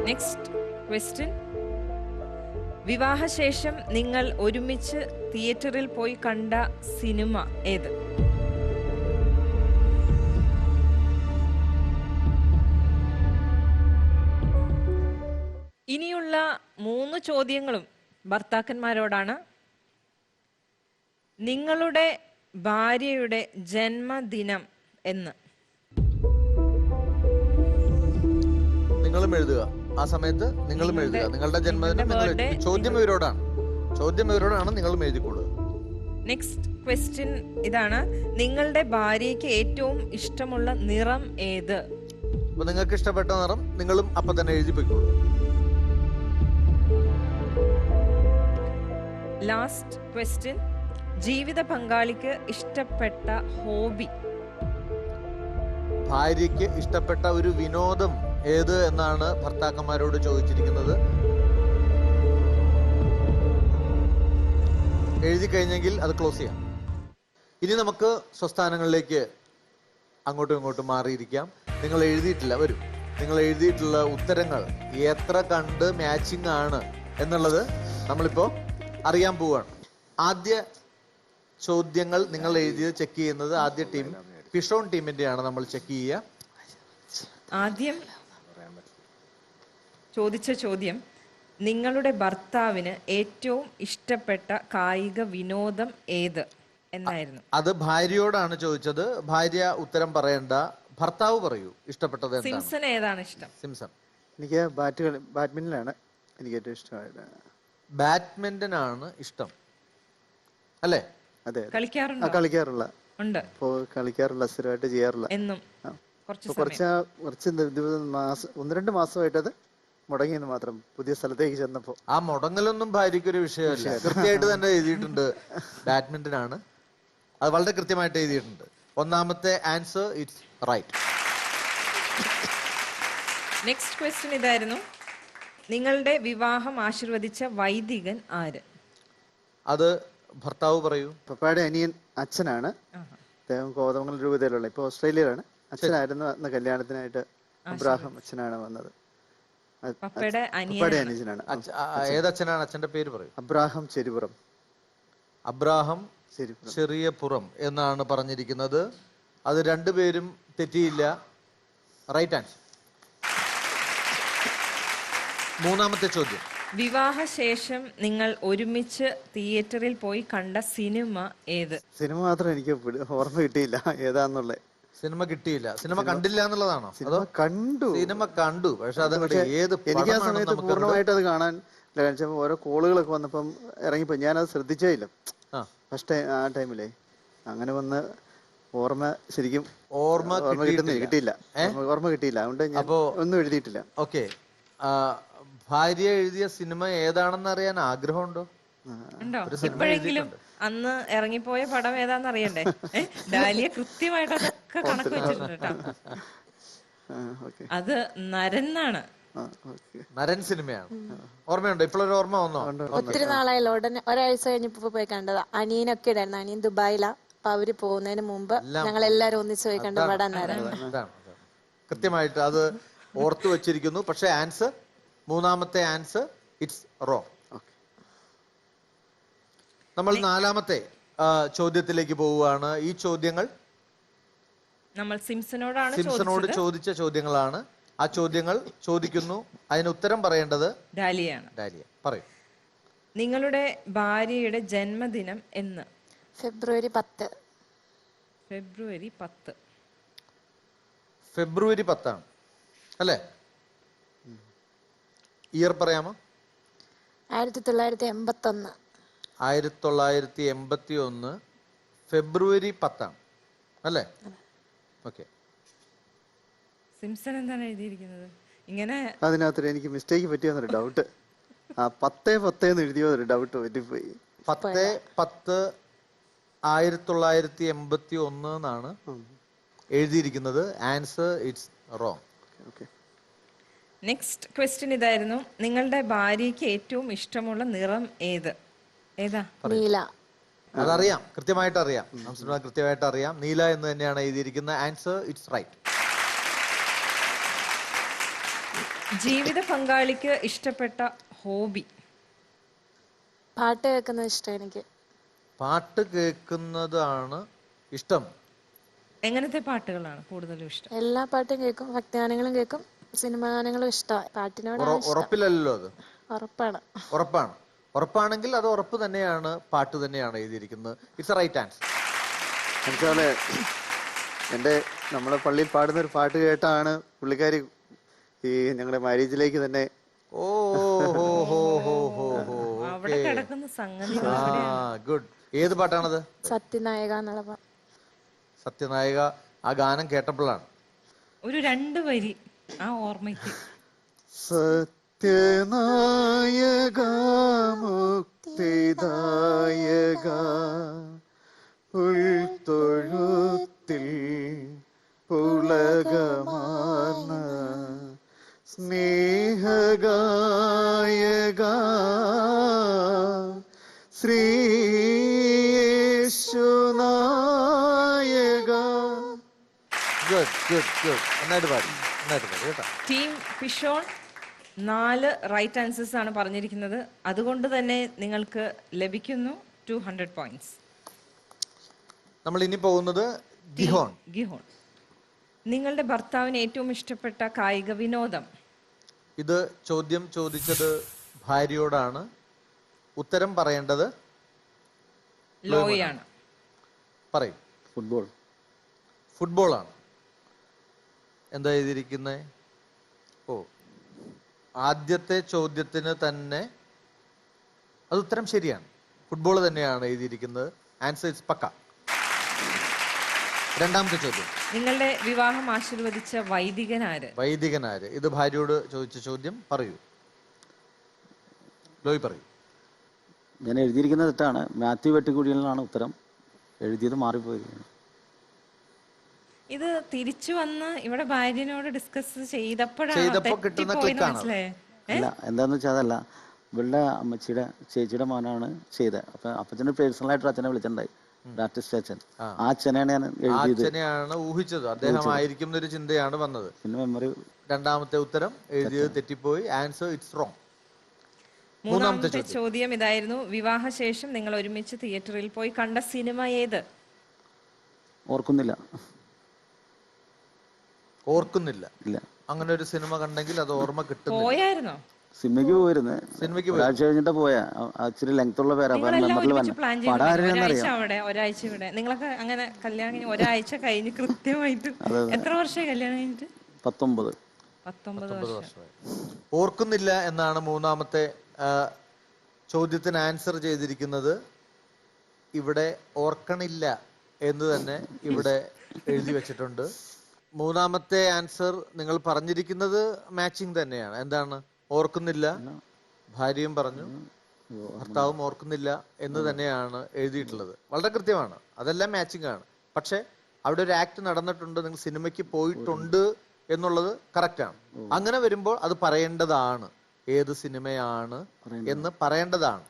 നെക്സ്റ്റ് ക്വസ്റ്റ്യൻ, വിവാഹശേഷം നിങ്ങൾ ഒരുമിച്ച് തിയേറ്ററിൽ പോയി കണ്ട സിനിമ ഏത്? ഇനിയുള്ള 3 ചോദ്യങ്ങളും ഭർത്താക്കന്മാരോടാണ്. നിങ്ങളുടെ ഭാര്യയുടെ ജന്മദിനം എന്ന്? നിങ്ങളും എഴുതുക. ആ സമയത്ത് നിങ്ങളും എഴുതുക. നിങ്ങളുടെ ജന്മദിനം ചോദ്യം ഇവരോടാണ്. ചോദ്യം ഇവരോടാണ്, നിങ്ങളും എഴുതിക്കൊള്ളുക. നെക്സ്റ്റ് ക്വസ്റ്റ്യൻ ഇതാണ്, നിങ്ങളുടെ ഭാര്യയ്ക്ക് ഏറ്റവും ഇഷ്ടമുള്ള നിറം ഏത്? അപ്പൊ നിങ്ങൾക്ക് ഇഷ്ടപ്പെട്ട നിറം നിങ്ങളും അപ്പൊ തന്നെ എഴുതി പോയിക്കൊള്ളുക. ലാസ്റ്റ് ക്വസ്റ്റ്യൻ, ജീവിത പങ്കാളിക്ക് ഇഷ്ടപ്പെട്ട ഹോബി? ഭാര്യയ്ക്ക് ഇഷ്ടപ്പെട്ട ഒരു വിനോദം ഏത് എന്നാണ് ഭർത്താക്കന്മാരോട് ചോദിച്ചിരിക്കുന്നത്. എഴുതി കഴിഞ്ഞെങ്കിൽ അത് ക്ലോസ് ചെയ്യാം. ഇനി നമുക്ക് സ്വസ്ഥാനങ്ങളിലേക്ക് അങ്ങോട്ടും ഇങ്ങോട്ടും മാറിയിരിക്കാം. നിങ്ങൾ എഴുതിയിട്ടില്ല, വരും. നിങ്ങൾ എഴുതിയിട്ടുള്ള ഉത്തരങ്ങൾ എത്ര കണ്ട് മാച്ചിങ് ആണ് എന്നുള്ളത് നമ്മളിപ്പോ അറിയാൻ പോവുകയാണ്. ആദ്യ ചോദ്യങ്ങൾ നിങ്ങൾ എഴുതിയത് ചെക്ക് ചെയ്യുന്നത് ആദ്യ ടീം ഫിഷോൺ ടീമിന്റെയാണ് നമ്മൾ ചെക്ക് ചെയ്യുക. ആദ്യം ചോദിച്ച ചോദ്യം, നിങ്ങളുടെ ഭർത്താവിന് ഏറ്റവും ഇഷ്ടപ്പെട്ട കായിക വിനോദം ഏത് എന്നായിരുന്നു. അത് ഭാര്യയോടാണ് ചോദിച്ചത്. ഭാര്യ ഉത്തരം പറയണ്ട, ഭർത്താവ് പറയൂ ഇഷ്ടപ്പെട്ടത് എന്താണ്. സിംസൺ ഏതാണ് ഇഷ്ടം? സിംസൺ, എനിക്ക് ബാഡ്മിന്റനാണ് എനിക്ക് ഏറ്റവും ഇഷ്ടമായത്. ബാഡ്മിന്റൺ ആണ് ഇഷ്ടം. അല്ലേ? അതെ കളിക്കാറുണ്ടോ? കളിക്കാറുള്ള ഉണ്ട്. ഇപ്പോൾ കളിക്കാറുള്ള, സ്ഥിരമായിട്ട് ചെയ്യാറില്ല. എന്നും ആ. കുറച്ച് ഇപ്പൊ കുറച്ച് മാസം 1-2 മാസമായിട്ട് അത് മുടങ്ങിയെന്ന് മാത്രം, പുതിയ സ്ഥലത്തേക്ക് ചെന്നപ്പോ. ആ മുടങ്ങലൊന്നും ഭാര്യയ്ക്കൊരു വിഷയമല്ല. കൃത്യമായിട്ട് തന്നെ എഴുതിയിട്ടുണ്ട്. ബാഡ്മിന്റൺ ആണ്, അത് വളരെ കൃത്യമായിട്ട് എഴുതിയിട്ടുണ്ട്. ഒന്നാമത്തെ answer it's right. Next question ഇതായിരുന്നു, നിങ്ങളുടെ വിവാഹം ആശീർവദിച്ച വൈദികൻ ആര്? അത് ഭർത്താവ് പറയൂ. പപ്പായുടെ അനിയൻ അച്ഛനാണ്. അദ്ദേഹം കോതമംഗലം രൂപതയിലുള്ള, ഇപ്പൊ ഓസ്ട്രേലിയയിലാണ്. അച്ഛനായിരുന്നു അന്ന് കല്യാണത്തിനായിട്ട്. അബ്രാഹം അച്ഛനാണ് വന്നത്. പപ്പയുടെ അനിയനാണ്. ഏതച്ഛനാണ്? അച്ഛന്റെ പേര് പറയൂ. അബ്രാഹം ചെരിപുറം. അബ്രാഹം ചെറിയ പുറം എന്നാണ് പറഞ്ഞിരിക്കുന്നത്. അത് രണ്ടുപേരും തെറ്റിയില്ല. Right answer. മൂന്നാമത്തെ ചോദ്യം, വിവാഹശേഷം നിങ്ങൾ ഒരുമിച്ച് തിയേറ്ററിൽ പോയി കണ്ട സിനിമ ഏത്? സിനിമ മാത്രം എനിക്ക് ഓർമ്മ കിട്ടിയില്ല ഏതാന്നുള്ളത്. സിനിമ കിട്ടിയില്ല. സിനിമ കണ്ടില്ല എന്നുള്ളതാണോ? സിനിമ കണ്ടു. സിനിമ കണ്ടു, പക്ഷെ അതങ്ങോട്ട് ഏത് എനിക്ക് ആ സമയത്ത് പൂർണ്ണമായിട്ട് അത് കാണാൻ ഓരോ കോളുകളൊക്കെ വന്നപ്പം ഇറങ്ങിപ്പോ ഞാനത് ശ്രദ്ധിച്ചേ ഇല്ല ഫസ്റ്റ് ആ ടൈമിലേ. അങ്ങനെ വന്ന് ഓർമ്മ ശരിക്കും കിട്ടിയില്ല. ഓർമ്മ കിട്ടിയില്ല, അതുകൊണ്ട് ഞാൻ ഒന്നും എഴുതിയിട്ടില്ല. ഓക്കെ, ഭാര്യ എഴുതിയ സിനിമ ഏതാണെന്ന് അറിയാൻ ആഗ്രഹമുണ്ടോ? ഉണ്ടോ? ഇപ്പോഴെങ്കിലും അന്ന് ഇറങ്ങിപ്പോയ പടം ഏതാന്ന് അറിയണ്ടേ? ഡാലിയ കൃത്യമായിട്ട് അതൊക്കെ കണക്ക് വെച്ചിട്ടുണ്ട് കേട്ടോ. അത് നരനാണ്. നരൻ സിനിമയാണ്. ഓർമ്മയുണ്ടോ? ഇപ്പോഴൊരു ഓർമ്മ വന്നോ? ഒത്തിരി നാളായല്ലോ. ഉടനെ ഒരാഴ്ച കഴിഞ്ഞപ്പോ പോയി കണ്ടതാ. അനിയനൊക്കെ ഇടായിരുന്നു. അനിയൻ ദുബായിലാ. അപ്പൊ അവര് പോകുന്നതിന് മുമ്പ് ഞങ്ങൾ എല്ലാരും ഒന്നിച്ച് പോയി കണ്ട പടം നരൻ. കൃത്യമായിട്ട് അത് ഓർത്തു വെച്ചിരിക്കുന്നു. പക്ഷെ ആൻസർ, മൂന്നാമത്തെ ആൻസർ ഇറ്റ്സ് റോങ്. നമ്മൾ നാലാമത്തെ ചോദ്യത്തിലേക്ക് പോവുകയാണ്. ഈ ചോദ്യങ്ങൾ നമ്മൾ സിംസനോടാണ് സിംസനോട് ചോദിച്ച ചോദ്യങ്ങളാണ്. ആ ചോദ്യങ്ങൾ ചോദിക്കുന്നു, അതിന് ഉത്തരം പറയേണ്ടത് ഡാലിയാണ്. ഡാലിയ പറയൂ. നിങ്ങളുടെ ഭാര്യയുടെ ജന്മദിനം എന്ന്? ഫെബ്രുവരി 10. ഫെബ്രുവരി 10. ഫെബ്രുവരി 10 ആണ് അല്ലേ? ഇയർ പറയാമോ? 1981. 1981 ഫെബ്രുവരി 10 അല്ലേ? ഓക്കെ. സിംസൺ എന്താണ് എഴുതിയിരിക്കുന്നത്? ഇങ്ങനെ അതിനകത്ത് എനിക്ക് മിസ്റ്റേക്ക് പറ്റിയെന്നൊരു ഡൗട്ട്. 10 എന്ന് എഴുതിയോന്നൊരു ഡൗട്ട് പറ്റിപ്പോയി. 10 1981 എന്നാണ് എഴുതിയിരിക്കുന്നത്. Answer it's wrong. Next question ഇതായിരുന്നു, നിങ്ങളുടെ ഭാര്യയ്ക്ക് ഏറ്റവും ഇഷ്ടമുള്ള നിറം ഏത്? ഏതാ? നീല. അതറിയാം, കൃത്യമായിട്ട് അറിയാം. കൃത്യമായിട്ട് അറിയാം. നീല എന്ന് തന്നെയാണ് എഴുതിയിരിക്കുന്നത്. Answer it's right. ജീവിത പങ്കാളിക്ക് ഇഷ്ടപ്പെട്ട ഹോബി? പാട്ട് കേൾക്കുന്നത് ഇഷ്ടം എനിക്ക്. പാട്ട് കേൾക്കുന്നതാണ് ഇഷ്ടം. എങ്ങനത്തെ പാട്ടുകളാണ് കൂടുതലും ഇഷ്ടം? എല്ലാ പാട്ടും കേൾക്കും. ഭക്തിഗാനങ്ങളും കേൾക്കും, സിനിമാ ഗാനങ്ങളും ഇഷ്ടമാണ്. പാട്ടിനോട് ഉറപ്പില്ലല്ലോ അത്? ഉറപ്പാണ്. ഉറപ്പാണ്. ഉറപ്പാണെങ്കിൽ അത് ഉറപ്പ് തന്നെയാണ്, പാട്ട് തന്നെയാണ് എഴുതിയിരിക്കുന്നത്. It's right answer. എന്നുവെച്ചാല് എന്റെ നമ്മളെ പള്ളിയിൽ പാടുന്ന ഒരു പാട്ട് കേട്ടാണ് പുള്ളിക്കാരി ഈ ഞങ്ങളുടെ മാരേജിലേക്ക് തന്നെ. അവിടെ കിടക്കുന്ന സംഗതി. ഗുഡ്. ഏത് പാട്ടാണത്? സത്യനായക എന്നുള്ള പാട്ട്. സത്യനായക. ആ ഗാനം കേട്ടപ്പോഴാണ് ഒരു 2 വരി ആ ഓർമ്മയ്ക്ക്. സത്യനായക മുക്തിദായക ഉൾത്തൊഴുത്തിൽ പുളകമാർന്ന സ്നേഹഗായക ശ്രീയേശുനായക. Good good good. നന്നായിട്ട് പാടി, നന്നായിട്ട് പാടി കേട്ടോ. ടീം പിഷോൺ 4 റൈറ്റ് ആൻസേഴ്സ് ആണ് പറഞ്ഞിരിക്കുന്നത്. അതുകൊണ്ട് തന്നെ നിങ്ങൾക്ക് ലഭിക്കുന്നു 200 പോയിന്റ്സ്. നമ്മൾ ഇനി പോകുന്നത് ഗിഹോൺ. ഗിഹോൺ, നിങ്ങളുടെ ഭർത്താവിന് ഏറ്റവും ഇഷ്ടപ്പെട്ട കായിക വിനോദം? ഇത് ചോദ്യം ചോദിച്ചത് ഭാര്യയോടാണ്. ഉത്തരം പറയേണ്ടത് ലോയാണ്. പറയും. ഫുട്ബോൾ. ഫുട്ബോളാണ്. എന്താ എഴുതിയിരിക്കുന്നത്? ഓ, ആദ്യത്തെ ചോദ്യത്തിന് തന്നെ അത് ഉത്തരം ശരിയാണ്. ഫുട്ബോൾ തന്നെയാണ് എഴുതിയിരിക്കുന്നത്. ആൻസർ ഇറ്റ്സ് പക്ക. രണ്ടാമത്തെ ചോദ്യം, നിങ്ങളുടെ വിവാഹം ആശീർവദിച്ച വൈദികനാര്? വൈദികനാര്? ഇത് ഭാര്യയോട് ചോദിച്ച ചോദ്യം. പറയൂ, ലോയി പറയൂ. ഞാൻ എഴുതിയിരിക്കുന്നത് തെറ്റാണ്. മാത്യു വെട്ടിക്കുടിയലാണ് ഉത്തരം. എഴുതിയത് മാറിപ്പോയിരിക്കുന്നു. ഇത് തിരിച്ചു വന്ന് ഇവിടെ ഭാര്യനോട് ഡിസ്കസ് ചെയ്തപ്പോഴാണ് കിട്ടുന്ന തെറ്റിപ്പോയെന്ന് ക്ലിക്കാണ്. മനസ്സിലായേ? അല്ല, എന്താന്ന് വെച്ചാൽ അതല്ല, ഇവളുടെ അമ്മച്ചിയുടെ ചേച്ചിയുടെ മോനാണ് ചെയ്തത്. അപ്പൊ അപ്പച്ചന് പേഴ്സണലായിട്ട് അച്ഛനെ വിളിച്ചിട്ടുണ്ടായി, ആർട്ടിസ്റ്റ് അച്ഛൻ. ആ അച്ഛനെയാണ് ഞാൻ എഴുതിയത്. അച്ഛനെയാണ് ഊഹിച്ചത്, അദ്ദേഹം ആയിരിക്കും എന്നൊരു ചിന്തയാണ് വന്നത്. പിന്നെ മെമ്മറി. രണ്ടാമത്തെ ഉത്തരം എഴുതിയത് തെറ്റിപ്പോയി. Answer it's wrong. മൂന്നാമത്തെ ചോദ്യം ഇതായിരുന്നു, വിവാഹശേഷം നിങ്ങൾ ഒരുമിച്ച് തിയേറ്ററിൽ പോയി കണ്ട സിനിമ ഏത്? ഓർക്കുന്നില്ല. ഓർക്കുന്നില്ല? ഇല്ല. അങ്ങനെ ഒരു സിനിമ കണ്ടെങ്കിൽ അത് ഓർമ്മ കിട്ടുന്നില്ല. പോയായിരുന്നോ? സിനിമയ്ക്ക് പോയിരുന്നു. ഒരാഴ്ച കഴിഞ്ഞിട്ട് പോയാ. ഇച്ചിരി ലെങ്ത് ഉള്ള പേരാ. ഒരാഴ്ച ഇവിടെ നിങ്ങളൊക്കെ അങ്ങനെ കല്യാണം കഴിഞ്ഞ് ഒരാഴ്ച കഴിഞ്ഞ് കൃത്യമായിട്ട് എത്ര വർഷമായി കല്യാണം കഴിഞ്ഞിട്ട്? 19 വർഷമായി. ഓർക്കുന്നില്ല എന്നാണ് മൂന്നാമത്തെ ചോദ്യത്തിന് ആൻസർ ചെയ്തിരിക്കുന്നത്. ഇവിടെ ഓർക്കണില്ല എന്ന് തന്നെ ഇവിടെ എഴുതി വെച്ചിട്ടുണ്ട്. മൂന്നാമത്തെ ആൻസർ നിങ്ങൾ പറഞ്ഞിരിക്കുന്നത് മാച്ചിങ് തന്നെയാണ്. എന്താണ്? ഓർക്കുന്നില്ല. ഭാര്യയും പറഞ്ഞു, ഭർത്താവും ഓർക്കുന്നില്ല എന്ന് തന്നെയാണ് എഴുതിയിട്ടുള്ളത്. വളരെ കൃത്യമാണ്. അതെല്ലാം മാച്ചിങ് ആണ്. പക്ഷെ അവിടെ ഒരു ആക്ട് നടന്നിട്ടുണ്ട്, നിങ്ങൾ സിനിമയ്ക്ക് പോയിട്ടുണ്ട് എന്നുള്ളത് കറക്റ്റാണ്. അങ്ങനെ വരുമ്പോൾ അത് പറയേണ്ടതാണ്, ഏത് സിനിമയാണ് എന്ന് പറയേണ്ടതാണ്.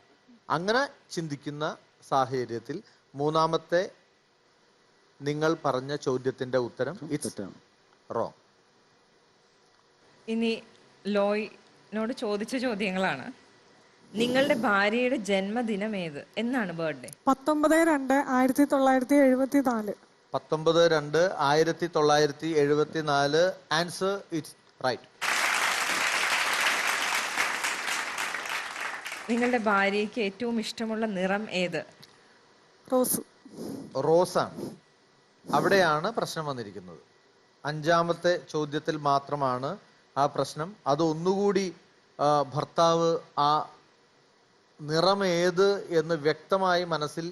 അങ്ങനെ ചിന്തിക്കുന്ന സാഹചര്യത്തിൽ മൂന്നാമത്തെ നിങ്ങൾ പറഞ്ഞ ചോദ്യത്തിന്റെ ഉത്തരം ഇറ്റ്സ് റോങ്. ഇനി ലോയിനോട് ചോദിച്ച ചോദ്യങ്ങളാണ്. നിങ്ങളുടെ ഭാര്യയുടെ ജന്മദിനം ഏത്? എന്നാണ് ബർത്ത്ഡേ? 19/2/1974. 19/2/1974. Answer it's right. നിങ്ങളുടെ ഭാര്യയ്ക്ക് ഏറ്റവും ഇഷ്ടമുള്ള നിറം ഏത്? റോസ്. റോസാണ്. അവിടെയാണ് പ്രശ്നം വന്നിരിക്കുന്നത്. അഞ്ചാമത്തെ ചോദ്യത്തിൽ മാത്രമാണ് ആ പ്രശ്നം. അത് ഒന്നുകൂടി ഭർത്താവ് ആ നിറം ഏത് എന്ന് വ്യക്തമായി മനസ്സിൽ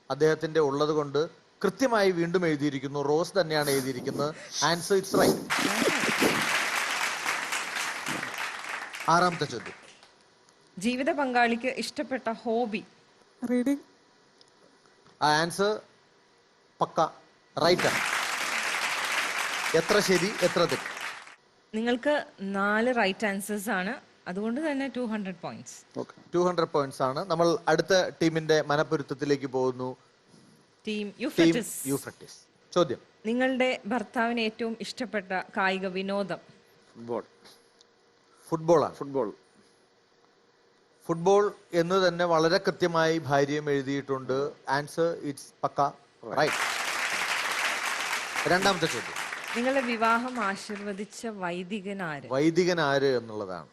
അദ്ദേഹത്തിന്റെ ഉള്ളത് കൊണ്ട് കൃത്യമായി വീണ്ടും എഴുതിയിരിക്കുന്നു. റോസ് തന്നെയാണ് എഴുതിയിരിക്കുന്നത്. Answer it's right. ആറാമത്തെ ചോദ്യം, ജീവിത പങ്കാളിക്ക് ഇഷ്ടപ്പെട്ട ഹോബി? റീഡിംഗ്. ആ ആൻസർ പക്ക റൈറ്റ് ആണ്. എത്ര ശരി, എത്ര തെറ്റ്? നിങ്ങൾക്ക് 4 റൈറ്റ് ആൻസേഴ്സ് ആണ്. അതുകൊണ്ട് തന്നെ 200 പോയിന്റ്സ്. 200 പോയിന്റ്സ് ആണ്. നമ്മൾ അടുത്ത ടീമിന്റെ മനപ്പൊരുത്തത്തിലേക്ക് പോകുന്നു. Team Euphrates. ചോദ്യം, നിങ്ങളുടെ ഭർത്താവിന് ഏറ്റവും ഇഷ്ടപ്പെട്ട കായിക വിനോദം? ഫുട്ബോളാണ്. ഫുട്ബോൾ എന്ന് തന്നെ വളരെ കൃത്യമായി ഭാര്യയും എഴുതിയിട്ടുണ്ട്. ആൻസർ ഇറ്റ്സ് പക്ക റൈറ്റ്. രണ്ടാമത്തെ ചോദ്യം, നിങ്ങളുടെ വിവാഹം ആശീർവദിച്ച വൈദികനാര്? വൈദികനാര് എന്നുള്ളതാണ്.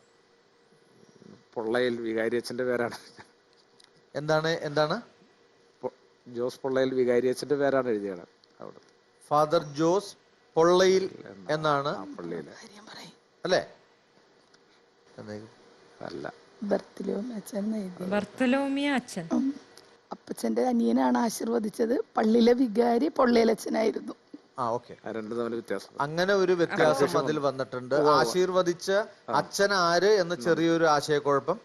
പൊള്ളയിൽ വികാരിയച്ഛന്റെ പേരാണ്. എന്താണ്? ജോസ് പൊള്ളയിൽ വികാരിയച്ഛന്റെ പേരാണ് എഴുതിയത്. അവിടെ ഫാദർ ജോസ് പൊള്ളയിൽ എന്നാണ്. അല്ലേ? അല്ല, ബർത്തലോമിയ അച്ഛൻ. അപ്പച്ചന്റെ അനിയനാണ് ആശീർവദിച്ചത്. പള്ളിയിലെ വികാരി പൊള്ളയിലച്ഛനായിരുന്നു. അങ്ങനെ ഒരു വ്യത്യാസം അതിൽ വന്നിട്ടുണ്ട്. ആശീർവദിച്ച അച്ഛൻ ആര് എന്ന ചെറിയൊരു ആശയക്കുഴപ്പം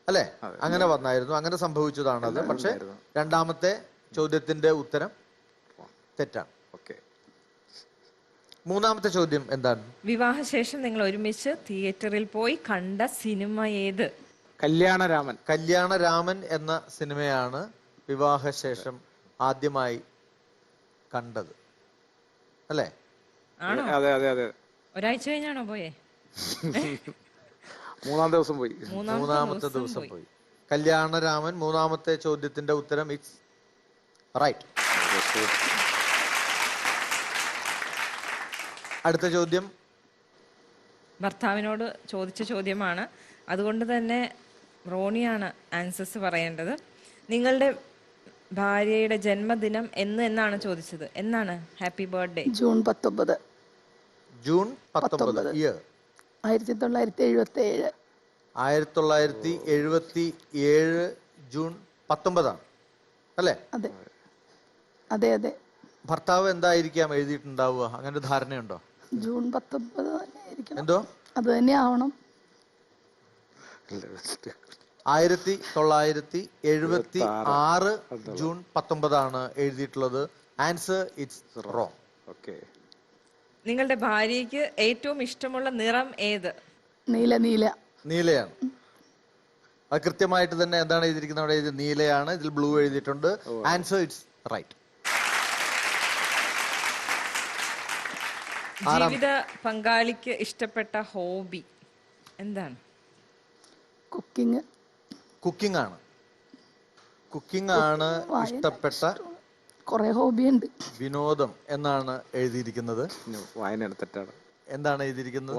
അല്ലെ? അങ്ങനെ വന്നായിരുന്നു. അങ്ങനെ സംഭവിച്ചതാണത്. പക്ഷെ രണ്ടാമത്തെ ചോദ്യത്തിന്റെ ഉത്തരം തെറ്റാണ്. മൂന്നാമത്തെ ചോദ്യം എന്താണ്? വിവാഹശേഷം നിങ്ങൾ ഒരുമിച്ച് തിയേറ്ററിൽ പോയി കണ്ട സിനിമ ഏത്? കല്യാണരാമൻ എന്ന സിനിമയാണ് വിവാഹശേഷം ആദ്യമായി കണ്ടത്. അല്ലേ? ഒരാഴ്ച കഴിഞ്ഞാണോ പോയേ? മൂന്നാമത്തെ ദിവസം പോയി. കല്യാണരാമൻ. മൂന്നാമത്തെ ചോദ്യത്തിന്റെ ഉത്തരം ഇറ്റ്സ് റൈറ്റ്. അടുത്ത ചോദ്യം ഭർത്താവിനോട് ചോദിച്ച ചോദ്യമാണ്. അതുകൊണ്ട് തന്നെ റോണിയാണ് ആൻസേഴ്സ് പറയേണ്ടത്. നിങ്ങളുടെ ഭാര്യയുടെ ജന്മദിനം എന്നാണ് ചോദിച്ചത്. എന്നാണ്? Happy birthday. June 19. June 19. Year 1977. 1977 June 19 അല്ലേ? അതെ അതെ അതെ. ഭർത്താവ് എന്തായിരിക്കാം എഴുതിയിട്ടുണ്ടാവുക? അങ്ങനെ ഒരു ധാരണയുണ്ടോ? ജൂൺ 19 തന്നെ ആയിരിക്കണം. എന്തോ? അത് തന്നെ ആവണം. 1976 ജൂൺ 19 എഴുതിയിട്ടുള്ളത്. Answer it's wrong. ഓക്കെ. നിങ്ങളുടെ ഭാര്യയ്ക്ക് ഏറ്റവും ഇഷ്ടമുള്ള നിറം ഏത്? നീല. നീല. നീലയാണ്. അത് കൃത്യമായിട്ട് തന്നെ എന്താണ് എഴുതിയിരിക്കുന്നത്? അവിടെ എഴുതി നീലയാണ്. ഇതിൽ ബ്ലൂ എഴുതിയിട്ടുണ്ട്. Answer it's right. ജീവിത പങ്കാളിക്ക് ഇഷ്ടപ്പെട്ട ഹോബി എന്താണ്? കുക്കിംഗ്. കുക്കിംഗ് ആണ്. കുക്കിംഗ് ആണ് ഇഷ്ടപ്പെട്ട കുറെ ഹോബിയുണ്ട്. വിനോദം എന്നാണ് എഴുതിയിരിക്കുന്നത്. വായന തെറ്റാണ്. എന്താണ് എഴുതിയിരിക്കുന്നത്?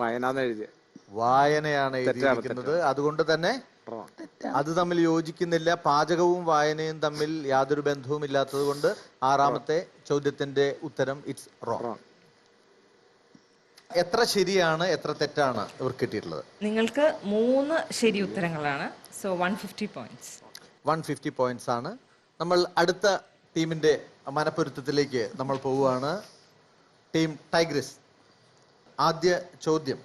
വായനയാണ് എഴുതിയിരിക്കുന്നത്. അതുകൊണ്ട് തന്നെ അത് തമ്മിൽ യോജിക്കുന്നില്ല. പാചകവും വായനയും തമ്മിൽ യാതൊരു ബന്ധവും ഇല്ലാത്തത് കൊണ്ട് 6ാമത്തെ ചോദ്യത്തിന്റെ ഉത്തരം ഇറ്റ്സ് റോങ്. എത്ര ശരിയാണ് എത്ര തെറ്റാണ് ഇവർക്ക് കിട്ടിയിട്ടുള്ളത്? നിങ്ങൾക്ക് 3 ശരി ഉത്തരങ്ങളാണ്. So 150 points. 150 പോയിന്റ്സ് ആണ്. നമ്മൾ അടുത്ത ടീമിന്റെ മനപ്പൊരുത്തത്തിലേക്ക് നമ്മൾ പോവുകയാണ്. Team tigress. ആദ്യ ചോദ്യം.